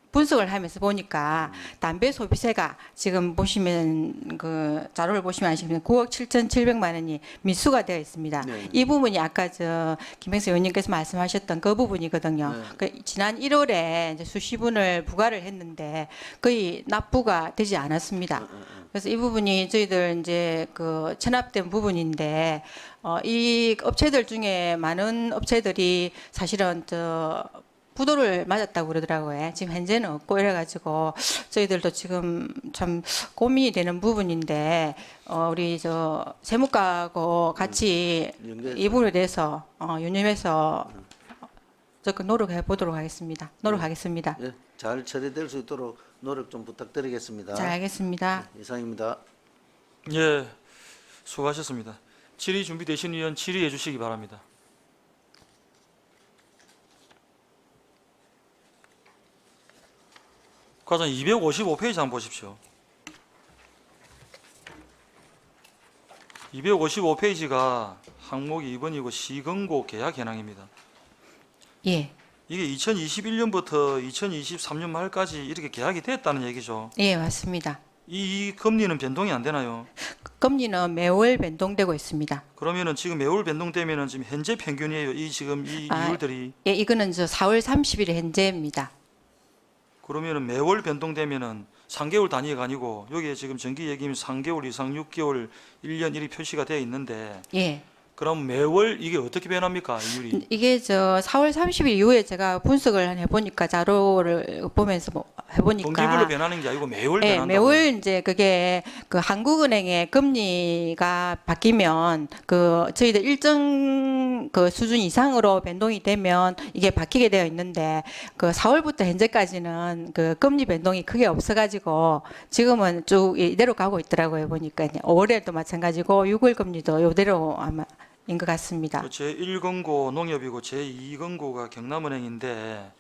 분석을 하면서 보니까 담배 소비세가 지금 보시면 그 자료를 보시면 아시면 9억 7,700만 원이 미수가 되어 있습니다. 네. 이 부분이 아까 김행수 의원님께서 말씀하셨던 그 부분이거든요. 네. 그 지난 1월에 이제 수시분을 부과를 했는데 거의 납부가 되지 않았습니다. 그래서 이 부분이 저희들 이제 그 체납된 부분인데 이 업체들 중에 많은 업체들이 사실은 부도를 맞았다고 그러더라고요. 지금 현재는 없고 이래가지고 저희들도 지금 참 고민이 되는 부분인데 우리 세무과하고 같이 연계해서. 이 부분에 대해서 유념해서 적극 노력해 보도록 하겠습니다. 노력하겠습니다. 예, 잘 처리될 수 있도록 노력 좀 부탁드리겠습니다. 잘 알겠습니다. 이상입니다. 예, 수고하셨습니다. 질의 준비되신 위원 질의해 주시기 바랍니다. 과장 255페이지 한번 보십시오. 255페이지가 항목이 2번이고 시건고 계약 현황입니다. 예, 이게 2021년부터 2023년 말까지 이렇게 계약이 됐다는 얘기죠. 예, 맞습니다. 이 금리는 변동이 안 되나요? 금리는 매월 변동되고 있습니다. 그러면은 지금 매월 변동되면은 지금 현재 평균이에요. 이 지금 이 이율들이 예, 이거는 4월 30일 현재입니다. 그러면은 매월 변동되면은 3개월 단위가 아니고 여기에 지금 정기 예금이 3개월 이상 6개월 1년 일이 표시가 되어 있는데 예. 그럼 매월 이게 어떻게 변합니까? 이율이? 이게 4월 30일 이후에 제가 분석을 해보니까 자료를 보면서 해보니까 분기별로 변하는 게 아니고 매월 네, 변한다. 매월 이제 그게 그 한국은행의 금리가 바뀌면 그 저희들 일정 일정 그 수준 이상으로 변동이 되면 이게 바뀌게 되어 있는데 그 4월부터 현재까지는 그 금리 변동이 크게 없어가지고 지금은 쭉 이대로 가고 있더라고요. 보니까 5월에도 마찬가지고 6월 금리도 이대로 아마인 것 같습니다. 그 제1금고 농협이고 제2금고가 경남은행인데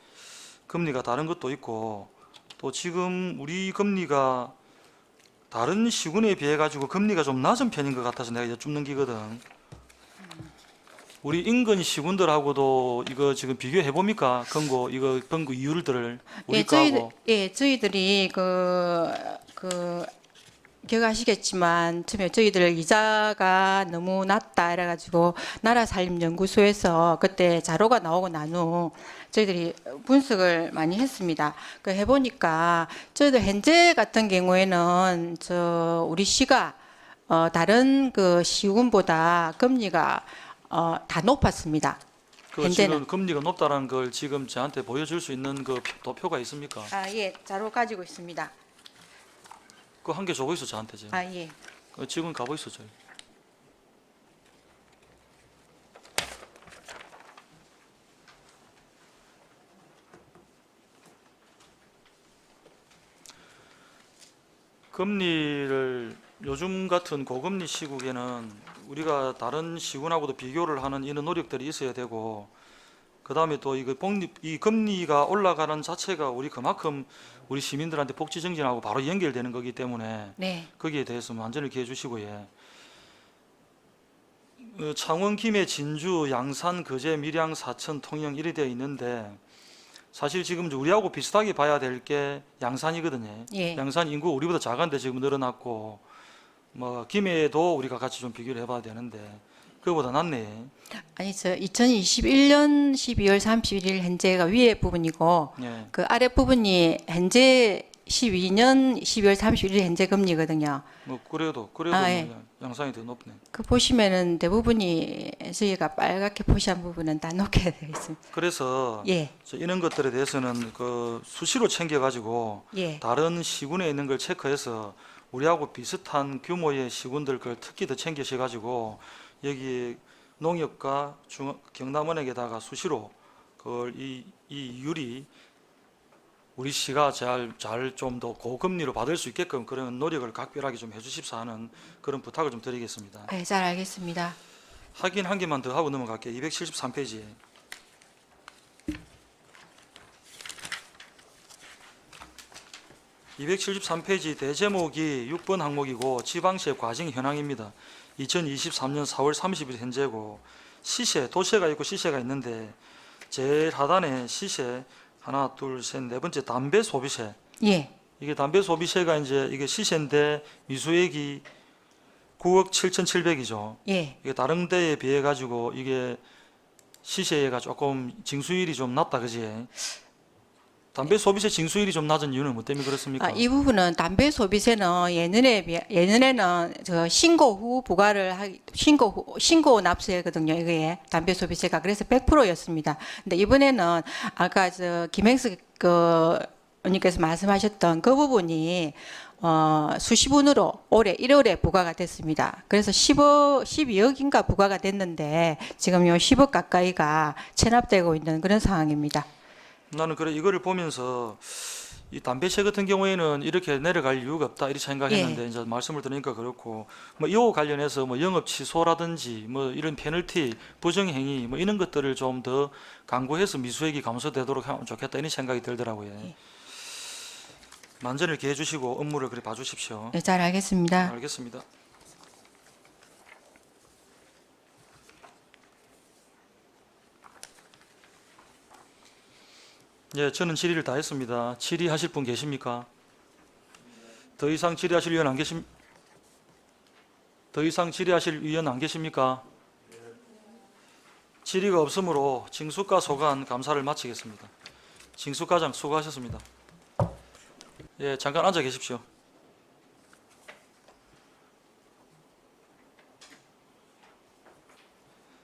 금리가 다른 것도 있고 또 지금 우리 금리가 다른 시군에 비해 가지고 금리가 좀 낮은 편인 것 같아서 내가 여쭙는 기거든. 우리 인근 시군들하고도 이거 지금 비교해 봅니까? 금고 이거 금고 이율들을 우리 거하고. 저희들이 기억하시겠지만 처음에 저희들 이자가 너무 낮다 이래가지고 나라살림연구소에서 그때 자료가 나오고 난 후 저희들이 분석을 많이 했습니다. 그 해보니까 저희들 현재 같은 경우에는 우리 시가 다른 그 시군보다 금리가 다 높았습니다. 그 현재는. 지금 금리가 높다는 걸 지금 저한테 보여줄 수 있는 그 도표가 있습니까? 예, 자료 가지고 있습니다. 그 한 개 줘보 있어 저한테 지금. 예. 지금 가보 있어 저희. 금리를 요즘 같은 고금리 시국에는 우리가 다른 시군하고도 비교를 하는 이런 노력들이 있어야 되고, 그 다음에 또 이 금리가 올라가는 자체가 그만큼 우리 시민들한테 복지 증진하고 바로 연결되는 거기 때문에 네. 거기에 대해서 완전히 기해 주시고, 창원, 김해, 진주, 양산, 거제, 밀양, 사천, 통영 이래 되어 있는데 사실 지금 우리하고 비슷하게 봐야 될 게 양산이거든요. 예. 양산 인구 우리보다 작은데 지금 늘어났고, 김해도 우리가 같이 좀 비교를 해봐야 되는데 그거보다 낫네. 아니 2021년 12월 31일 현재가 위에 부분이고 예. 그 아래 부분이 현재 12년 12월 31일 현재 금리거든요. 그래도 예. 양산이 더 높네. 그 보시면은 대부분이 저희가 빨갛게 표시한 부분은 다 높게 되어 있습니다. 그래서 예. 이런 것들에 대해서는 그 수시로 챙겨가지고 예. 다른 시군에 있는 걸 체크해서 우리하고 비슷한 규모의 시군들 걸 특히 더 챙기셔가지고 여기 농협과 경남은행에다가 수시로 그걸 이 이율이 우리 시가 잘 좀 더 고금리로 받을 수 있게끔 그런 노력을 각별하게 좀 해주십사 하는 그런 부탁을 좀 드리겠습니다. 네, 잘 알겠습니다. 확인 한 개만 더 하고 넘어갈게요. 273페이지에. 273페이지 대제목이 6번 항목이고 지방세 과징 현황입니다. 2023년 4월 30일 현재고 시세, 도세가 있고 시세가 있는데 제일 하단에 시세 하나, 둘, 셋, 네 번째 담배 소비세. 예. 이게 담배 소비세가 이제 이게 시세인데 미수액이 9억 7,700이죠. 예. 이게 다른 데에 비해 가지고 이게 시세가 조금 징수율이 좀 낮다, 그지? 담배 소비세 징수율이 좀 낮은 이유는 뭐 때문에 그렇습니까? 이 부분은 담배 소비세는 예전에는 저 신고 후 부과를 신고 납세거든요. 이게 담배 소비세가 그래서 100%였습니다. 근데 이번에는 아까 김행석 의원님께서 말씀하셨던 그 부분이 수시분으로 올해 1월에 부과가 됐습니다. 그래서 12억인가 부과가 됐는데 지금 요 10억 가까이가 체납되고 있는 그런 상황입니다. 나는 그래 이거를 보면서 이 담배세 같은 경우에는 이렇게 내려갈 이유가 없다 이렇게 생각했는데 이제 말씀을 들으니까 그렇고 이와 관련해서 영업 취소라든지 이런 페널티, 부정행위 이런 것들을 좀 더 강구해서 미수액이 감소되도록 하면 좋겠다 이런 생각이 들더라고요. 만전을 기해 주시고 업무를 그래 봐주십시오. 네, 잘 알겠습니다. 알겠습니다. 예, 저는 질의를 다 했습니다. 질의하실 분 계십니까? 더 이상 질의하실 의원 안 계십니까? 질의가 없으므로 징수과 소관 감사를 마치겠습니다. 징수과장 수고하셨습니다. 예, 잠깐 앉아 계십시오.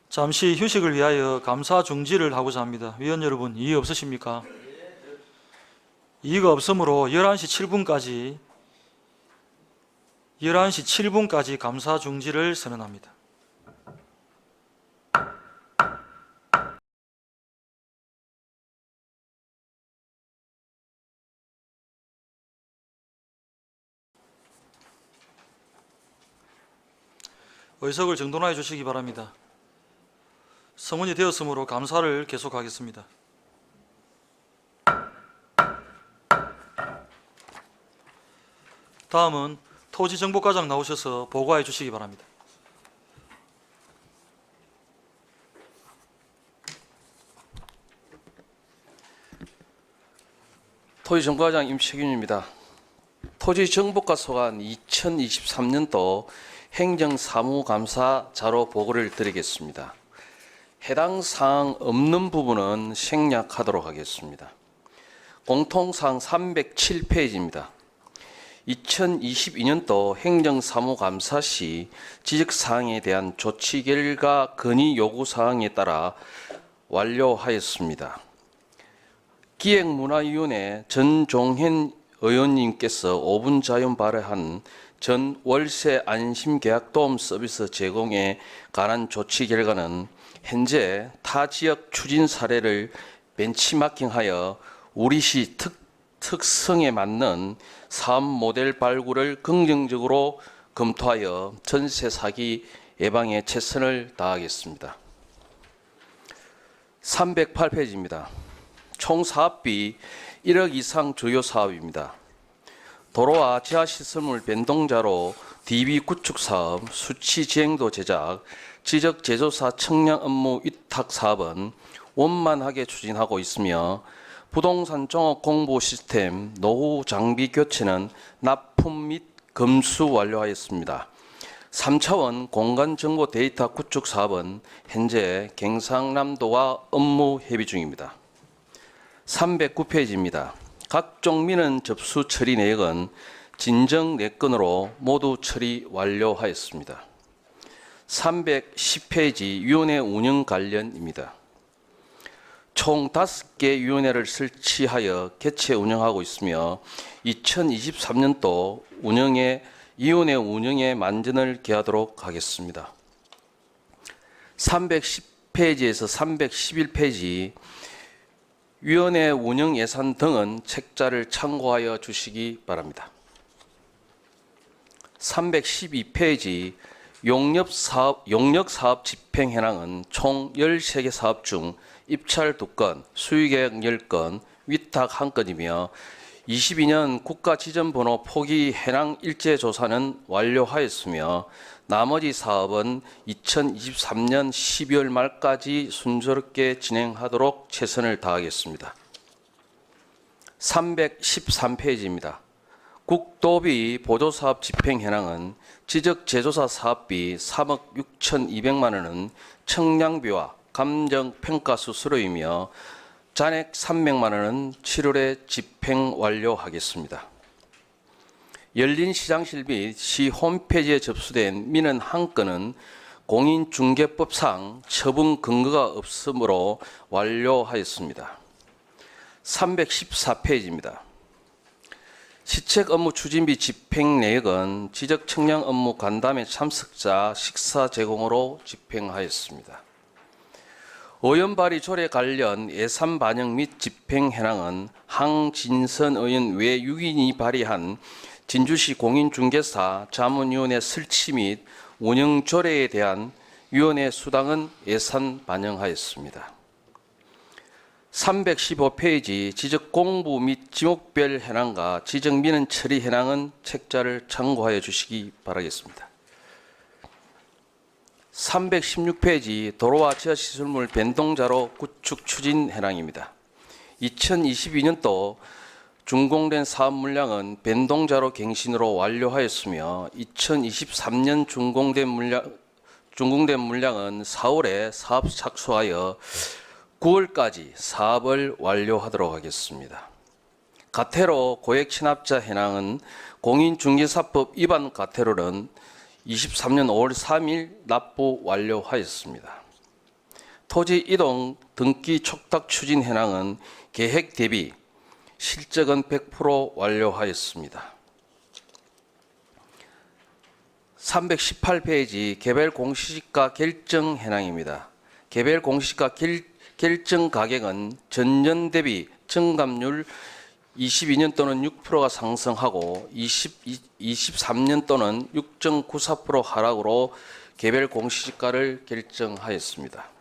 잠시 휴식을 위하여 감사 중지를 하고자 합니다. 위원 여러분, 이의 없으십니까? 이의가 없으므로 11시 7분까지 감사 중지를 선언합니다. 의석을 정돈하여 주시기 바랍니다. 성원이 되었으므로 감사를 계속하겠습니다. 다음은 토지정보과장 나오셔서 보고해 주시기 바랍니다. 토지정보과장 임채균입니다. 토지정보과 소관 2023년도 행정사무감사 자료 보고를 드리겠습니다. 해당 사항 없는 부분은 생략하도록 하겠습니다. 공통사항 307페이지입니다. 2022년도 행정사무감사 시 지적사항에 대한 조치 결과 건의 요구사항에 따라 완료하였습니다. 기획문화위원회 전종현 의원님께서 5분 자유 발의한 전 월세 안심계약 도움 서비스 제공에 관한 조치 결과는 현재 타 지역 추진 사례를 벤치마킹하여 우리시 특성에 맞는 사업 모델 발굴을 긍정적으로 검토하여 전세 사기 예방에 최선을 다하겠습니다. 308페이지입니다. 총 사업비 1억 이상 주요 사업입니다. 도로와 지하시설물 변동자로 DB 구축 사업, 수치 지행도 제작, 지적 제조사 청량 업무 위탁 사업은 원만하게 추진하고 있으며 부동산 종합 공보 시스템 노후 장비 교체는 납품 및 검수 완료하였습니다. 3차원 공간 정보 데이터 구축 사업은 현재 경상남도와 업무 협의 중입니다. 309페이지입니다. 각종 민원 접수 처리 내역은 진정 4건으로 모두 처리 완료하였습니다. 310페이지 위원회 운영 관련입니다. 총 5개 위원회를 설치하여 개최 운영하고 있으며 2023년도 위원회 운영에 만전을 기하도록 하겠습니다. 310페이지에서 311페이지 위원회 운영 예산 등은 책자를 참고하여 주시기 바랍니다. 312페이지 용역사업 집행 현황은 총 13개 사업 중 입찰 2건, 수의계약 10건, 위탁 1건이며 22년 국가지정번호 포기 현황 일제 조사는 완료하였으며 나머지 사업은 2023년 12월 말까지 순조롭게 진행하도록 최선을 다하겠습니다. 313페이지입니다. 국도비 보조사업 집행 현황은 지적 제조사 사업비 3억 6,200만 원은 청량비와 감정평가수 수료이며 잔액 300만 원은 7월에 집행 완료하겠습니다. 열린시장실 및 시 홈페이지에 접수된 민원 1건은 공인중개법상 처분 근거가 없으므로 완료하였습니다. 314페이지입니다. 시책 업무 추진비 집행 내역은 지적 청량 업무 간담회 참석자 식사 제공으로 집행하였습니다. 의원 발의 조례 관련 예산 반영 및 집행 현황은 항진선 의원 외 6인이 발의한 진주시 공인중개사 자문위원회 설치 및 운영 조례에 대한 위원회 수당은 예산 반영하였습니다. 315페이지 지적 공부 및 지목별 현황과 지적 민원 처리 현황은 책자를 참고하여 주시기 바라겠습니다. 316페이지 도로와 지하시설물 변동자로 구축 추진 현황입니다. 2022년도 준공된 사업 물량은 변동자로 갱신으로 완료하였으며 2023년 준공된 물량은 4월에 사업 착수하여 9월까지 사업을 완료하도록 하겠습니다. 가태로 고액 취납자 현황은 공인중개사법 위반 가태로는 23년 5월 3일 납부 완료하였습니다. 토지 이동 등기 촉탁 추진 현황은 계획 대비 실적은 100% 완료하였습니다. 318페이지 개별 공시지가 결정 현황입니다. 개별 공시지가 결정 가격은 전년 대비 증감률 22년도는 6%가 상승하고 23년도는 6.94% 하락으로 개별 공시지가를 결정하였습니다.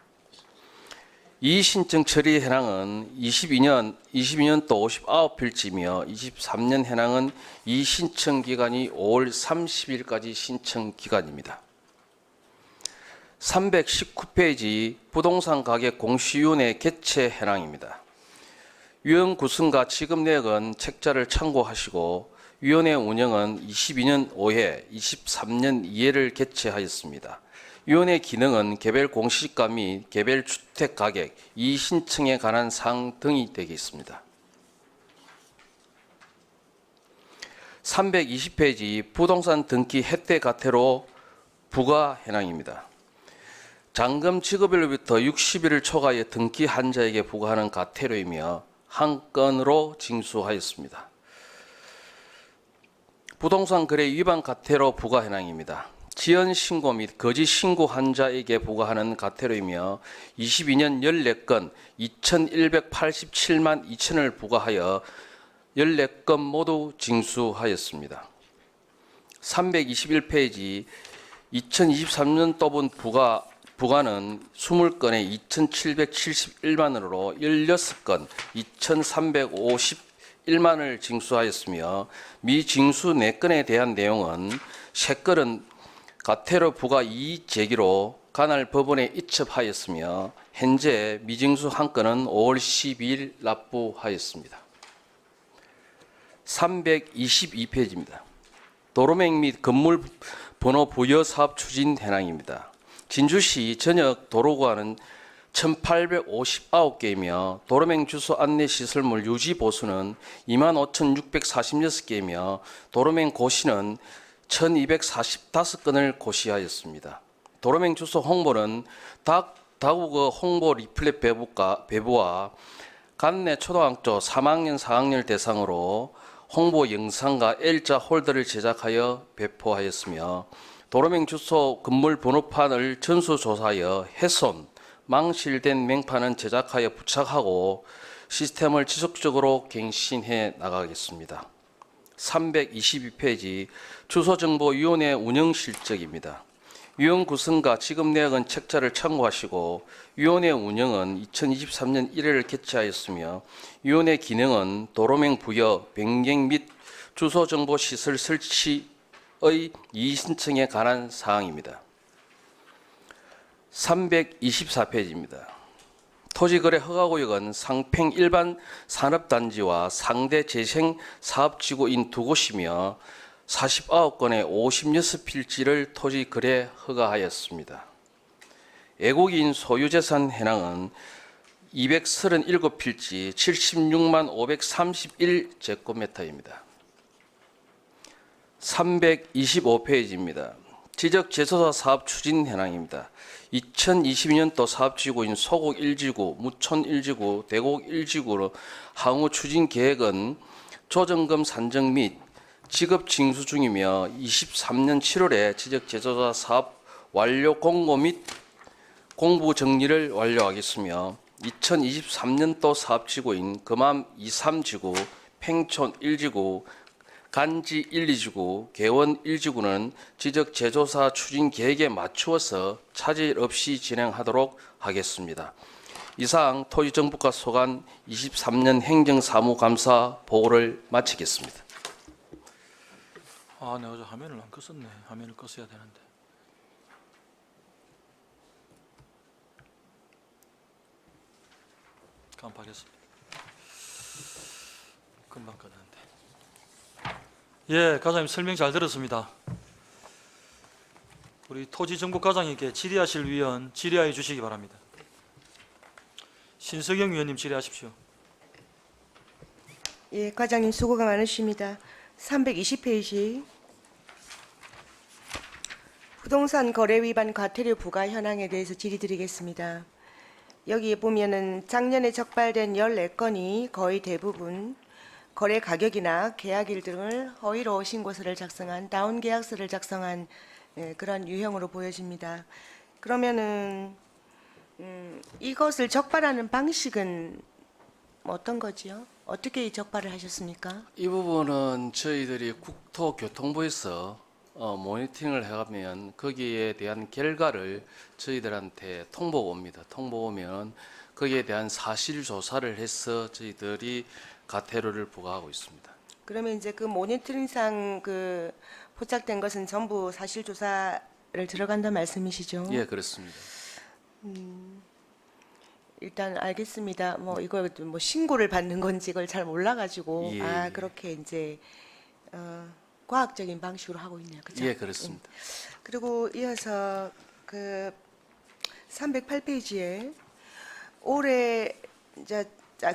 이 신청 처리 해당은 22년도 59필지며 23년 해당은 이 신청 기간이 5월 30일까지 신청 기간입니다. 319페이지 부동산 가격 공시위원회 개최 해당입니다. 위원 구성과 지급 내역은 책자를 참고하시고 위원회 운영은 22년 5회, 23년 2회를 개최하였습니다. 위원회 기능은 개별 공시지가 및 개별 주택 가격, 이의 신청에 관한 사항 등이 되겠습니다. 320페이지 부동산 등기 혜택 과태료 부과 현황입니다. 잔금 지급일로부터 60일을 초과하여 등기 한자에게 부과하는 과태료이며 한 건으로 징수하였습니다. 부동산 거래 위반 과태료 부과 현황입니다. 지연 신고 및 거짓 신고 한자에게 부과하는 과태료이며 22년 14건 2,187만 2천을 부과하여 14건 모두 징수하였습니다. 321페이지 2023년도분 부과는 20건에 2,771만 원으로 16건 2,351만을 징수하였으며 미징수 4건에 대한 내용은 3건은 과태료 부과 이의 제기로 관할 법원에 이첩하였으며 현재 미징수 1건은 5월 12일 납부하였습니다. 322페이지입니다. 도로명 및 건물 번호 부여 사업 추진 현황입니다. 진주시 전역 도로구간은 1,859개이며 도로명 주소 안내 시설물 유지 보수는 25,646개이며 도로명 고시는 1,245건을 고시하였습니다. 도로명 주소 홍보는 다국어 홍보 리플렛 배부와 관내 초등학교 3학년, 4학년 대상으로 홍보 영상과 L자 홀더를 제작하여 배포하였으며 도로명 주소 건물 번호판을 전수조사하여 훼손, 망실된 명판은 제작하여 부착하고 시스템을 지속적으로 갱신해 나가겠습니다. 322페이지 주소정보위원회 운영 실적입니다. 위원 구성과 지급 내역은 책자를 참고하시고 위원회 운영은 2023년 1회를 개최하였으며 위원회 기능은 도로명 부여, 변경 및 주소정보시설 설치의 이의 신청에 관한 사항입니다. 324페이지입니다. 토지거래 허가구역은 상평 일반 산업단지와 상대 재생 사업지구인 두 곳이며 49건의 56필지를 토지거래 허가하였습니다. 애국인 소유재산 해당은 237필지 76만 531제곱미터입니다. 325페이지입니다. 지적재소사 사업 추진 현황입니다. 2022년도 사업지구인 소곡 1지구, 무촌 1지구, 대곡 1지구로 향후 추진 계획은 조정금 산정 및 지급 징수 중이며 23년 7월에 지적재소사 사업 완료 공고 및 공부 정리를 완료하겠으며 2023년도 사업지구인 금암 2, 3지구, 팽촌 1지구, 간지 1, 2지구, 개원 1지구는 지적 제조사 추진 계획에 맞추어서 차질 없이 진행하도록 하겠습니다. 이상 토지정보과 소관 23년 행정사무감사 보고를 마치겠습니다. 아, 내가 저 화면을 안 껐었네. 화면을 껐어야 되는데. 깜빡했습니다. 금방 껐는데. 예, 과장님 설명 잘 들었습니다. 우리 토지정보과장님께 질의하실 위원 질의하여 주시기 바랍니다. 신석영 위원님 질의하십시오. 예, 과장님 수고가 많으십니다. 320페이지 부동산 거래 위반 과태료 부과 현황에 대해서 질의드리겠습니다. 여기에 보면은 작년에 적발된 14건이 거의 대부분 거래 가격이나 계약일 등을 허위로 신고서를 작성한 다운 계약서를 작성한 그런 유형으로 보여집니다. 그러면은 이것을 적발하는 방식은 어떤 거지요? 어떻게 적발을 하셨습니까? 이 부분은 저희들이 국토교통부에서 모니터링을 해가면 거기에 대한 결과를 저희들한테 통보가 옵니다. 통보 오면 거기에 대한 사실 조사를 해서 저희들이 과태료를 부과하고 있습니다. 그러면 이제 그 모니터링상 그 포착된 것은 전부 사실 조사를 들어간다 말씀이시죠? 예, 그렇습니다. 일단 알겠습니다. 뭐 이거 뭐 신고를 받는 건지 이걸 잘 몰라가지고 예, 아 예. 그렇게 이제 과학적인 방식으로 하고 있네요. 그렇죠? 예, 그렇습니다. 그리고 이어서 그 308페이지에 올해 이제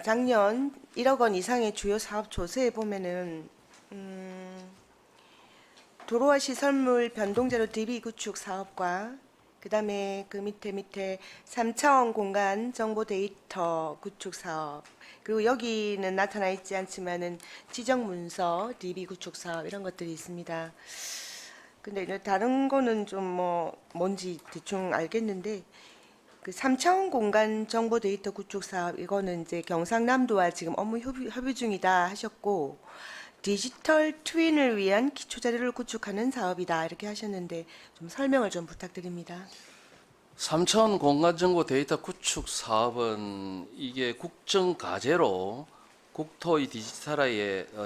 작년 1억 원 이상의 주요 사업 조서에 보면은 도로와 시설물 변동자료 DB 구축 사업과 그다음에 그 밑에 3차원 공간 정보 데이터 구축 사업 그리고 여기는 나타나 있지 않지만은 지정 문서 DB 구축 사업 이런 것들이 있습니다. 근데 이제 다른 거는 좀 뭐 뭔지 대충 알겠는데 그 3차원 공간 정보 데이터 구축 사업 이거는 이제 경상남도와 지금 업무 협의 중이다 하셨고 디지털 트윈을 위한 기초 자료를 구축하는 사업이다 이렇게 하셨는데 좀 설명을 좀 부탁드립니다. 3차원 공간정보 데이터 구축 사업은 이게 국정과제로 국토의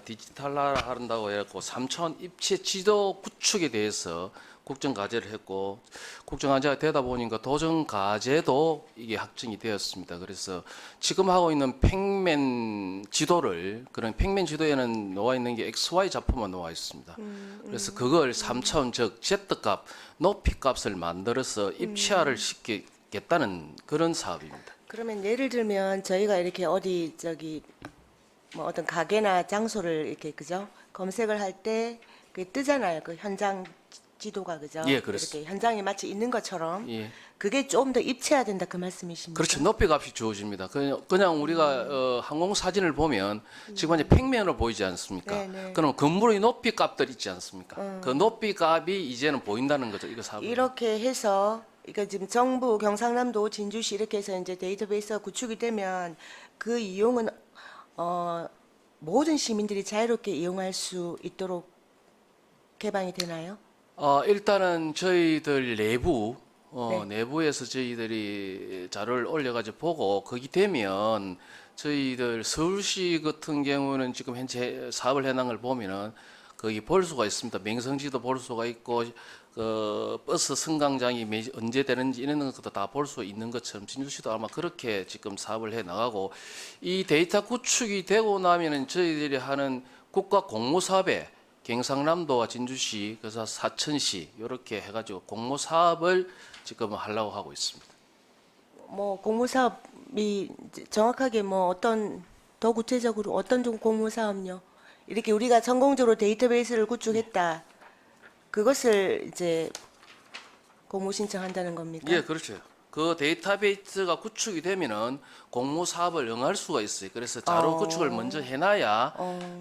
디지털화한다고 해갖고 3차원 입체 지도 구축에 대해서 국정과제를 했고 국정과제가 되다 보니까 도정과제도 이게 확정이 되었습니다. 그래서 지금 하고 있는 평면 지도를 그런 평면 지도에는 나와 있는 게 XY 좌표만 나와 있습니다. 그래서 그걸 3차원 즉 Z값, 높이값을 만들어서 입체화를 시키겠다는 그런 사업입니다. 그러면 예를 들면 저희가 이렇게 어디 저기 뭐 어떤 가게나 장소를 이렇게 그죠 검색을 할 때 그게 뜨잖아요. 그 현장 지도가 그죠? 예, 그렇습니다. 이렇게 현장에 마치 있는 것처럼 예. 그게 좀 더 입체화된다 그 말씀이십니까? 그렇죠. 높이값이 주어집니다. 그냥 우리가 항공 사진을 보면 지금 이제 평면으로 보이지 않습니까? 네네. 그럼 건물의 높이값들 있지 않습니까? 그 높이값이 이제는 보인다는 거죠. 이거 사업. 이렇게 해서 그러니까 지금 정부 경상남도 진주시 이렇게 해서 이제 데이터베이스가 구축이 되면 그 이용은 모든 시민들이 자유롭게 이용할 수 있도록 개방이 되나요? 일단은 저희들 내부 네. 내부에서 저희들이 자료를 올려가지고 보고 거기 되면 저희들 서울시 같은 경우는 지금 현재 사업을 해놓은 걸 보면은 거기 볼 수가 있습니다. 명성지도 볼 수가 있고 그 버스 승강장이 언제 되는지 이런 것도 다 볼 수 있는 것처럼 진주시도 아마 그렇게 지금 사업을 해 나가고 이 데이터 구축이 되고 나면은 저희들이 하는 국가 공모 사업에 경상남도와 진주시 그래서 사천시 이렇게 해가지고 공모 사업을 지금 하려고 하고 있습니다. 뭐 공모 사업이 이제 정확하게 뭐 어떤 더 구체적으로 어떤 종 공모 사업요? 이렇게 우리가 성공적으로 데이터베이스를 구축했다. 그것을 이제 공모 신청한다는 겁니까? 예, 그렇죠. 그 데이터베이스가 구축이 되면은 공모 사업을 응할 수가 있어요. 그래서 자료 구축을 먼저 해놔야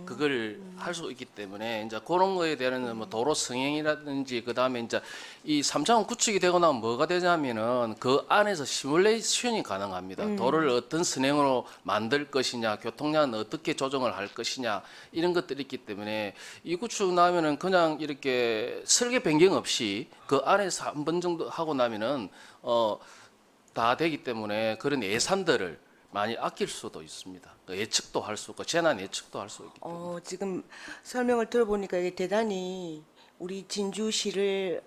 그걸 할 수 있기 때문에 이제 그런 거에 대한 뭐 도로 성형이라든지 그 다음에 이제 이 3차원 구축이 되고 나면 뭐가 되냐면은 그 안에서 시뮬레이션이 가능합니다. 도로를 어떤 선행으로 만들 것이냐, 교통량은 어떻게 조정을 할 것이냐 이런 것들이 있기 때문에 이 구축 나면은 그냥 이렇게 설계 변경 없이 그 안에서 한 번 정도 하고 나면은 다 되기 때문에 그런 예산들을 많이 아낄 수도 있습니다. 그 예측도 할 수 있고 재난 예측도 할 수 있기 때문에. 지금 설명을 들어보니까 이게 대단히 우리 진주시를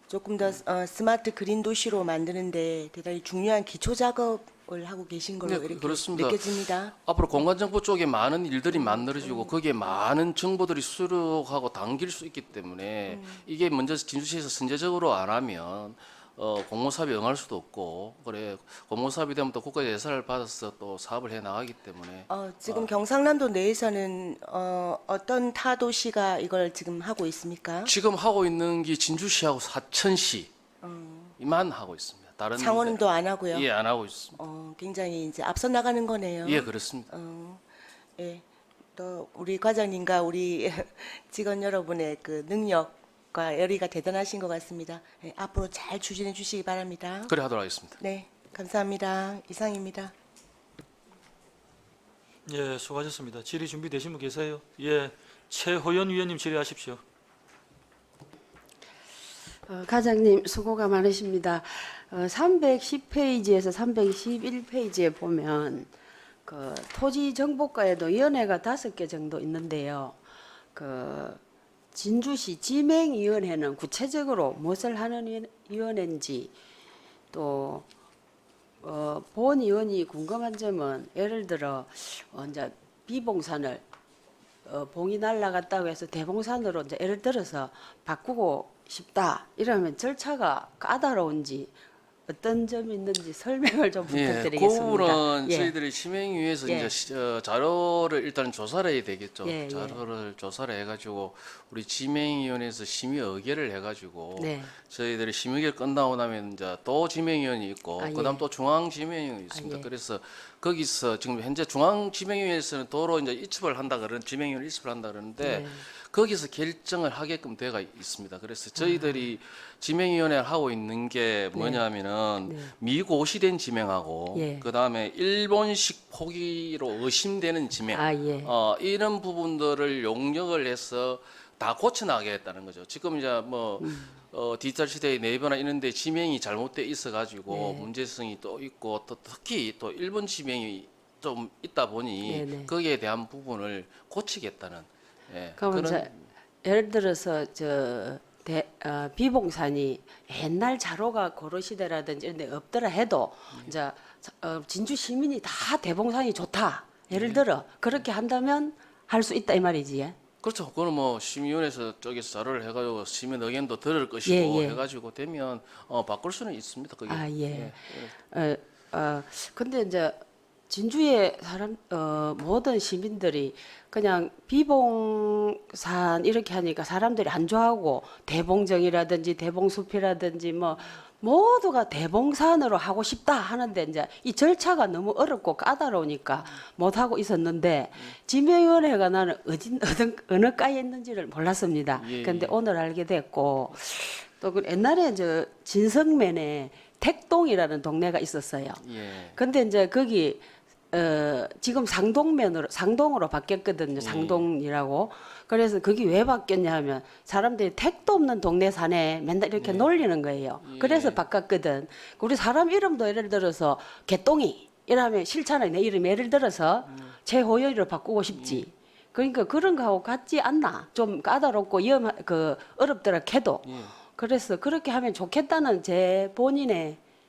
조금 더 스마트 그린 도시로 만드는데 대단히 중요한 기초 작업을 하고 계신 걸로 네, 이렇게 그렇습니다. 느껴집니다. 앞으로 공간정보 쪽에 많은 일들이 만들어지고 거기에 많은 정보들이 수록하고 담길 수 있기 때문에 이게 먼저 진주시에서 선제적으로 안 하면 공모사업에 응할 수도 없고 그래 공모사업이 되면 또 국가 예산을 받아서 또 사업을 해 나가기 때문에 지금 경상남도 내에서는 어떤 타 도시가 이걸 지금 하고 있습니까? 지금 하고 있는 게 진주시하고 사천시 이만 하고 있습니다. 다른 창원은 또 안 하고요. 예, 안 하고 있습니다. 굉장히 이제 앞서 나가는 거네요. 예, 그렇습니다. 예. 또 우리 과장님과 우리 직원 여러분의 그 능력과 열의가 대단하신 것 같습니다. 예, 앞으로 잘 추진해 주시기 바랍니다. 그래 하도록 하겠습니다. 네, 감사합니다. 이상입니다. 예, 수고하셨습니다. 질의 준비되신 분 계세요? 예, 최호연 위원님 질의하십시오. 과장님 수고가 많으십니다. 310페이지에서 311페이지에 보면 그 토지정보과에도 위원회가 5개 정도 있는데요. 그 진주시 지명위원회는 구체적으로 무엇을 하는 위원회인지 또 본 의원이 궁금한 점은 예를 들어 이제 비봉산을 봉이 날라갔다고 해서 대봉산으로 이제 예를 들어서 바꾸고 싶다 이러면 절차가 까다로운지 어떤 점이 있는지 설명을 좀 예, 그 부탁드리겠습니다. 부분은 예. 저희들이 지명위에서 예. 이제 자료를 일단 조사를 해야 되겠죠. 예, 예. 자료를 조사를 해가지고 우리 지명위원회에서 심의 의결을 해가지고 네. 저희들이 심의 의결 끝나고 나면 이제 또 지명위원이 있고 아, 그다음 예. 또 중앙 지명위원이 있습니다. 아, 예. 그래서 거기서 지금 현재 중앙 지명위에서는 도로 이제 이첩을 한다 그런 지명위원 이첩을 한다 그러는데 네. 거기서 결정을 하게끔 되어 있습니다. 그래서 저희들이 지명위원회를 하고 있는 게 뭐냐면은 네. 미고시된 지명하고 예. 그다음에 일본식 포기로 의심되는 지명 예. 이런 부분들을 용역을 해서 다 고쳐나가겠다는 거죠. 지금 이제 뭐 디지털 시대의 네이버나 이런 데 지명이 잘못돼 있어 가지고 네. 문제성이 또 있고 또 특히 또 일본 지명이 좀 있다 보니 네, 네. 거기에 대한 부분을 고치겠다는 그러면 그런 이제 예를 들어서 비봉산이 옛날 자로가 고려시대라든지 이런 데 없더라 해도 이제 진주 시민이 다 대봉산이 좋다. 예를 들어 그렇게 한다면 할 수 있다 이 말이지. 예? 그렇죠. 그거는 뭐 심의위원회에서 쪽에서 자료를 해가지고 시민 의견도 들을 것이고 예, 예. 해가지고 되면 바꿀 수는 있습니다. 그게. 예. 근데 이제 진주의 모든 시민들이 그냥 비봉산 이렇게 하니까 사람들이 안 좋아하고 대봉정이라든지 대봉숲이라든지 뭐 모두가 대봉산으로 하고 싶다 하는데 이제 이 절차가 너무 어렵고 까다로우니까 못 하고 있었는데 지명위원회가 나는 어느 과에 있는지를 몰랐습니다. 예, 근데 예. 오늘 알게 됐고 또 그 옛날에 진성면에 택동이라는 동네가 있었어요. 예. 근데 이제 거기 지금 상동으로 바뀌었거든요. 상동이라고. 그래서 거기 왜 바뀌었냐 하면 사람들이 택도 없는 동네 사네 맨날 이렇게 놀리는 거예요. 그래서 바꿨거든. 우리 사람 이름도 예를 들어서 개똥이 이러면 싫잖아요. 내 이름 예를 들어서 최호연이로 바꾸고 싶지. 그러니까 그런 거하고 같지 않나. 좀 까다롭고 어렵더라 해도. 그래서 그렇게 하면 좋겠다는 제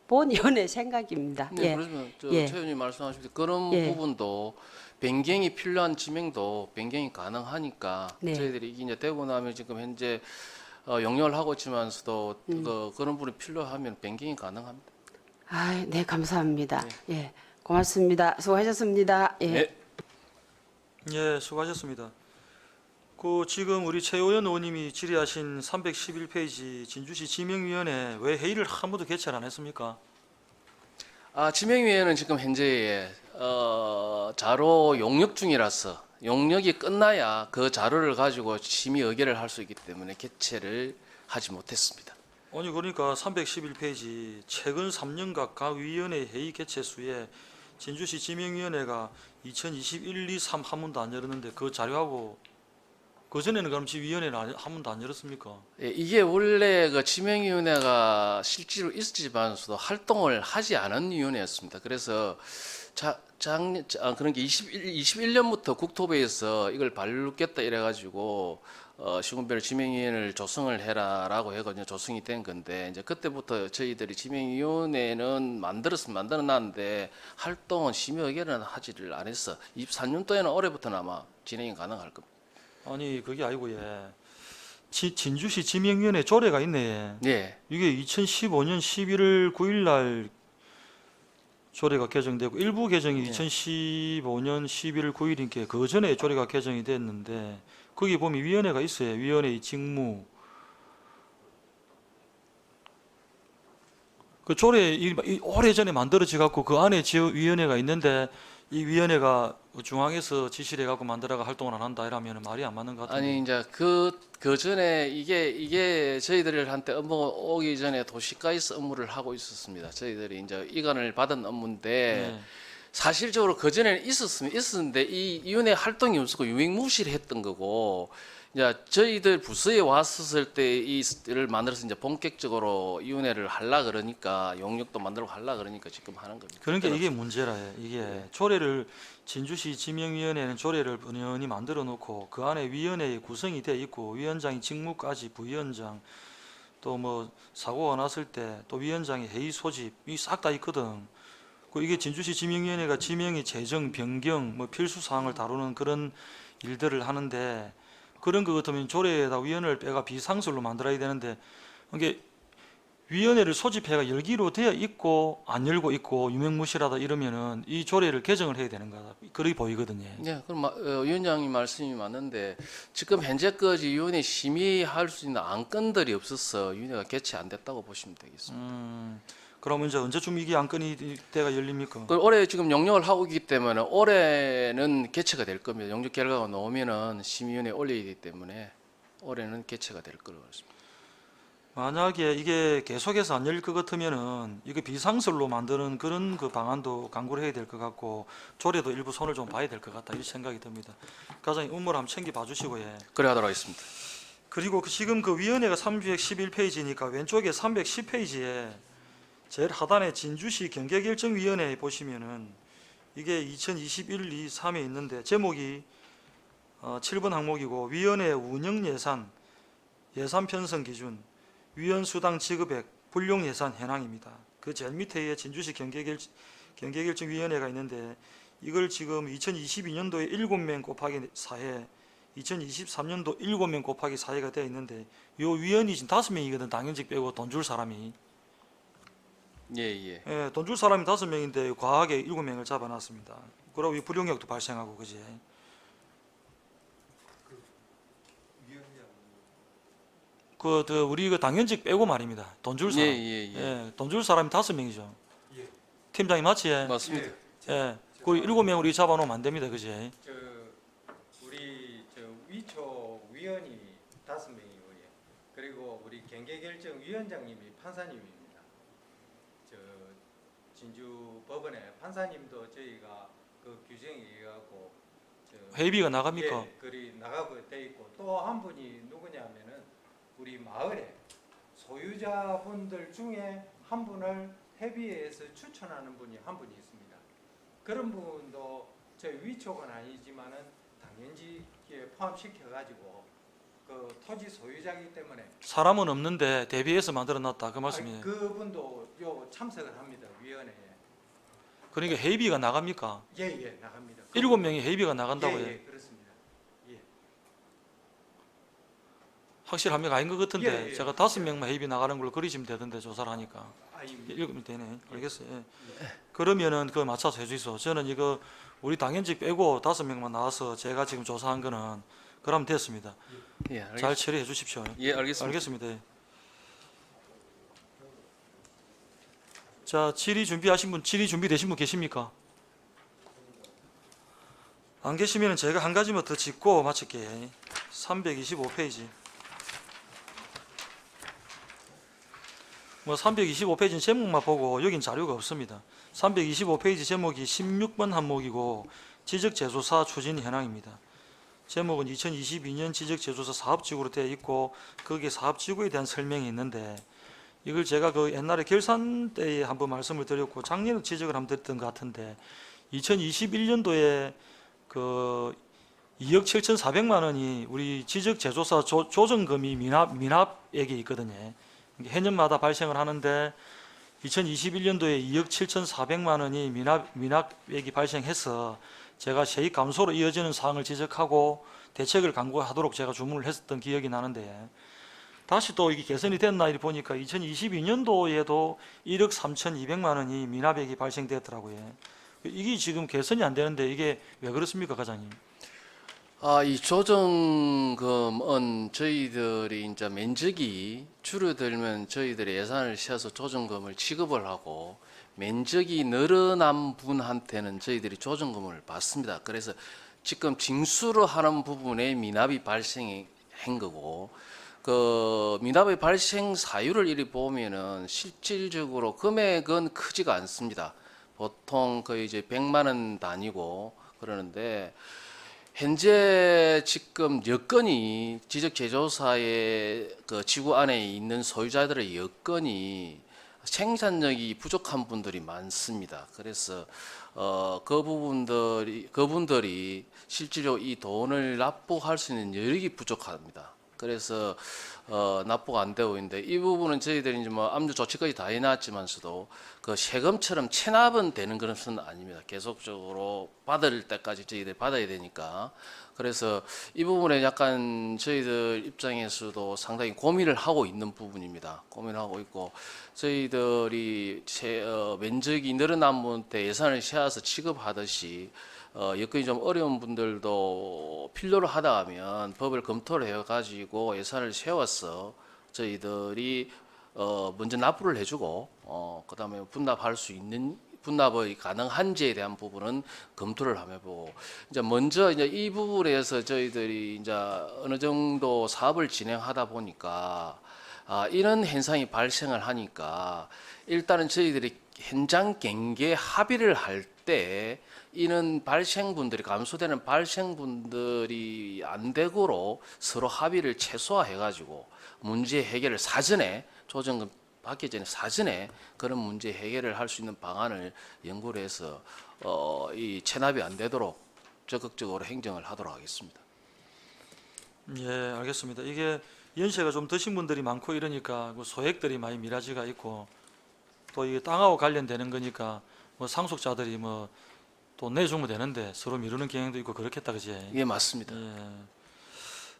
본 의원의 생각입니다. 네, 예. 그러면 예. 최 의원님 말씀하신 그런 예. 부분도 변경이 필요한 지명도 변경이 가능하니까 네. 저희들이 이제 되고 나면 지금 현재 영역을 하고 있지만서도 그런 부분이 필요하면 변경이 가능합니다. 네, 감사합니다. 예. 고맙습니다. 수고하셨습니다. 예. 네. 예, 수고하셨습니다. 지금 우리 최호연 의원님이 질의하신 311페이지 진주시 지명위원회 왜 회의를 한 번도 개최를 안 했습니까? 지명위원회는 지금 현재 자료 용역 중이라서 용역이 끝나야 그 자료를 가지고 심의 의결을 할 수 있기 때문에 개최를 하지 못했습니다. 아니 그러니까 311페이지 최근 3년간 각 위원회 회의 개최 수에 진주시 지명위원회가 2021, 2, 3 한 번도 안 열었는데 그 자료하고 그 전에는 그럼 위원회는 한 번도 안 열었습니까? 예, 이게 원래 그 지명위원회가 실제로 있었지만서도 활동을 하지 않은 위원회였습니다. 그래서 그런 게 21년부터 국토부에서 이걸 발굴겠다 이래가지고 시군별 지명위원회를 조성을 해라라고 해가지고 조성이 된 건데 이제 그때부터 저희들이 지명위원회는 만들어놨는데 활동은 심의 의결은 하지를 안 했어. 24년도에는 올해부터는 아마 진행이 가능할 겁니다. 아니 그게 아니고 진주시 지명위원회 조례가 있네. 예. 이게 2015년 11월 9일 날 조례가 개정되고 일부 개정이 2015년 11월 9일이니까 그 전에 조례가 개정이 됐는데 거기 보면 위원회가 있어요. 위원회의 직무. 그 조례 오래전에 만들어져 갖고 그 안에 위원회가 있는데 이 위원회가 중앙에서 지시를 해갖고 만들어가 활동을 안 한다 이러면 말이 안 맞는 것 같은데. 아니 이제 그 전에 이게 저희들한테 업무 오기 전에 도시가에서 업무를 하고 있었습니다. 저희들이 이제 이관을 받은 업무인데 사실적으로 그 전에는 있었는데 이 위원회 활동이 없었고 유명무실했던 거고, 이제 저희들 부서에 왔었을 때 이를 만들어서 이제 본격적으로 위원회를 하려 그러니까 용역도 만들고 하려 그러니까 지금 하는 겁니다. 그러니까 이게 문제라 해. 이게 네. 조례를 진주시 지명위원회는 조례를 번연히 만들어 놓고 그 안에 위원회의 구성이 돼 있고 위원장이 직무까지 부위원장 또 뭐 사고가 났을 때 또 위원장의 회의 소집이 싹 다 있거든. 그 이게 진주시 지명위원회가 지명의 재정 변경 뭐 필수 사항을 다루는 그런 일들을 하는데 그런 것 같으면 조례에다 위원회를 빼가 비상설로 만들어야 되는데 이게 위원회를 소집해가 열기로 되어 있고 안 열고 있고 유명무실하다 이러면은 이 조례를 개정을 해야 되는 거다. 그렇게 보이거든요. 네, 그럼 위원장님 말씀이 맞는데 지금 현재까지 위원회 심의할 수 있는 안건들이 없어서 위원회가 개최 안 됐다고 보시면 되겠습니다. 그러면 이제 언제쯤 이게 안건이 때가 열립니까? 그 올해 지금 용역을 하고 있기 때문에 올해는 개최가 될 겁니다. 용역 결과가 나오면은 심의위원회에 올리기 되기 때문에 올해는 개최가 될 거라고 봤습니다. 만약에 이게 계속해서 안 열릴 것 같으면은 이거 비상설로 만드는 그런 그 방안도 강구를 해야 될 것 같고 조례도 일부 손을 좀 봐야 될 것 같다 이 생각이 듭니다. 과장님 업무를 한번 챙겨 봐주시고 예. 그래 하도록 하겠습니다. 그리고 지금 그 위원회가 311페이지니까 왼쪽에 310페이지에 제일 하단에 진주시 경계결정위원회 보시면은 이게 2021, 2, 3에 있는데 제목이 7번 항목이고 위원회 운영 예산, 예산 편성 기준, 위원 수당 지급액, 불용 예산 현황입니다. 그 제일 밑에 진주시 경계결정위원회가 있는데 이걸 지금 2022년도에 7명 곱하기 4회, 2023년도 7명 곱하기 4회가 되어 있는데 요 위원이 지금 5명이거든. 당연직 빼고 돈 줄 사람이. 예. 예, 돈 줄 사람이 5명인데 과하게 7명을 잡아놨습니다. 그러고 이 불용역도 발생하고 그지. 우리 그 당연직 빼고 말입니다. 돈 줄 사람. 예. 돈 줄 사람이 5명이죠. 팀장님 맞지? 맞습니다. 예. 그 7명을 우리 잡아놓으면 안 됩니다. 그지? 우리 위초 위원이 5명이고요. 그리고 우리 경계결정 위원장님이 판사님입니다. 진주 법원의 판사님도 저희가 그 규정에 의하고 회비가 나갑니까? 예, 그리 나가고 돼 있고 또 한 분이 누구냐면은 우리 마을에 소유자분들 중에 한 분을 회비에서 추천하는 분이 한 분이 있습니다. 그런 분도 저희 위촉은 아니지만은 당연지에 포함시켜 가지고 그 토지 소유자이기 때문에 사람은 없는데 대비해서 만들어놨다 그 말씀이에요. 그분도 요 참석을 합니다. 위원회에. 그러니까 회비가 나갑니까? 예, 나갑니다. 7명이 회비가 나간다고요? 예, 그렇습니다. 예. 확실합니까? 아닌 것 같은데 예. 제가 5명만 회비 나가는 걸로 그리시면 되던데 조사를 하니까 아닙니다. 7명 되네. 알겠어요. 예. 그러면은 그거 맞춰서 해주이소. 저는 이거 우리 당연직 빼고 5명만 나와서 제가 지금 조사한 거는 그러면 됐습니다. 예, 알겠습니다. 잘 처리해 주십시오. 예, 알겠습니다. 알겠습니다. 예. 자, 질의 준비하신 분, 질의 준비되신 분 계십니까? 안 계시면 제가 한 가지만 더 짚고 마칠게요. 325페이지. 뭐 325페이지는 제목만 보고 여긴 자료가 없습니다. 325페이지 제목이 16번 항목이고 지적재조사 추진 현황입니다. 제목은 2022년 지적재조사 사업지구로 되어 있고 거기에 사업지구에 대한 설명이 있는데 이걸 제가 그 옛날에 결산 때에 한번 말씀을 드렸고 작년에 지적을 한번 드렸던 것 같은데 2021년도에 그 2억 7,400만 원이 우리 지적재조사 조정금이 미납액이 있거든요. 해년마다 발생을 하는데 2021년도에 2억 7,400만 원이 미납액이 발생해서 제가 세입 감소로 이어지는 사항을 지적하고 대책을 강구하도록 제가 주문을 했었던 기억이 나는데 다시 또 이게 개선이 됐나 이 보니까 2022년도에도 1억 3,200만 원이 미납액이 발생되었더라고요. 이게 지금 개선이 안 되는데 이게 왜 그렇습니까, 과장님? 이 조정금은 저희들이 이제 면적이 줄어들면 저희들이 예산을 세워서 조정금을 지급을 하고 면적이 늘어난 분한테는 저희들이 조정금을 받습니다. 그래서 지금 징수를 하는 부분에 미납이 발생한 거고 그 미납의 발생 사유를 이리 보면은 실질적으로 금액은 크지가 않습니다. 보통 거의 이제 100만 원 단위고 그러는데 현재 지금 여건이 지적 제조사의 그 지구 안에 있는 소유자들의 여건이 생산력이 부족한 분들이 많습니다. 그래서 그분들이 실제로 이 돈을 납부할 수 있는 여력이 부족합니다. 그래서 납부가 안 되고 있는데 이 부분은 저희들이 이제 뭐 압류 조치까지 다 해놨지만서도 그 세금처럼 체납은 되는 그런 것은 아닙니다. 계속적으로 받을 때까지 저희들이 받아야 되니까. 그래서 이 부분에 약간 저희들 입장에서도 상당히 고민을 하고 있는 부분입니다. 고민을 하고 있고 저희들이 면적이 늘어난 분한테 예산을 세워서 취급하듯이 여건이 좀 어려운 분들도 필요로 하다 하면 법을 검토를 해가지고 예산을 세워서 저희들이 먼저 납부를 해주고 그다음에 분납할 수 있는 분납이 가능한지에 대한 부분은 검토를 하며 보고 이제 먼저 이제 이 부분에서 저희들이 이제 어느 정도 사업을 진행하다 보니까 이런 현상이 발생을 하니까 일단은 저희들이 현장 경계 합의를 할 때 이런 발생분들이 감소되는 발생분들이 안 되고로 서로 합의를 최소화해 가지고 문제 해결을 사전에 조정금 받기 전에 사전에 그런 문제 해결을 할 수 있는 방안을 연구를 해서 이 체납이 안 되도록 적극적으로 행정을 하도록 하겠습니다. 예, 알겠습니다. 이게 연세가 좀 드신 분들이 많고 이러니까 그 소액들이 많이 미라지가 있고 또 이게 땅하고 관련되는 거니까 뭐 상속자들이 뭐 돈 내주면 되는데 서로 미루는 경향도 있고 그렇겠다, 그지? 예, 맞습니다. 예.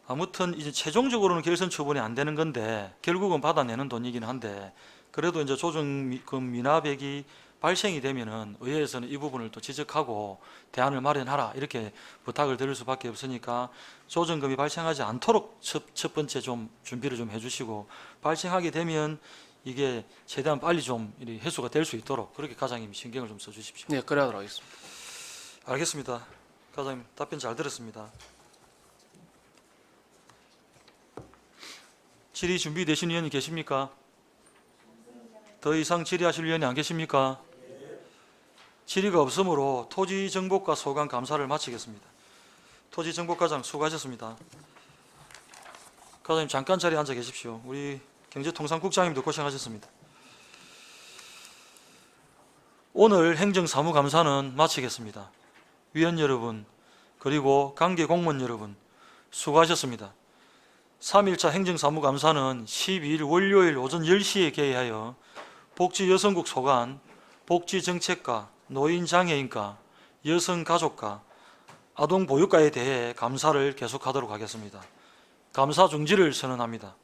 아무튼 이제 최종적으로는 결선 처분이 안 되는 건데 결국은 받아내는 돈이긴 한데 그래도 이제 조정금 미납액이 발생이 되면은 의회에서는 이 부분을 또 지적하고 대안을 마련하라 이렇게 부탁을 드릴 수밖에 없으니까 조정금이 발생하지 않도록 첫 번째 좀 준비를 좀 해주시고 발생하게 되면 이게 최대한 빨리 좀 해소가 될 수 있도록 그렇게 과장님 신경을 좀 써주십시오. 네, 그래 하도록 하겠습니다. 알겠습니다. 과장님 답변 잘 들었습니다. 질의 준비되신 의원이 계십니까? 더 이상 질의하실 의원이 안 계십니까? 질의가 없으므로 토지정복과 소관 감사를 마치겠습니다. 토지정복과장 수고하셨습니다. 과장님 잠깐 자리에 앉아 계십시오. 우리 경제통상국장님도 고생하셨습니다. 오늘 행정사무감사는 마치겠습니다. 위원 여러분 그리고 관계 공무원 여러분 수고하셨습니다. 3일차 행정사무감사는 12일 월요일 오전 10시에 개회하여 복지여성국 소관, 복지정책과, 노인장애인과, 여성가족과, 아동보육과에 대해 감사를 계속하도록 하겠습니다. 감사 중지를 선언합니다.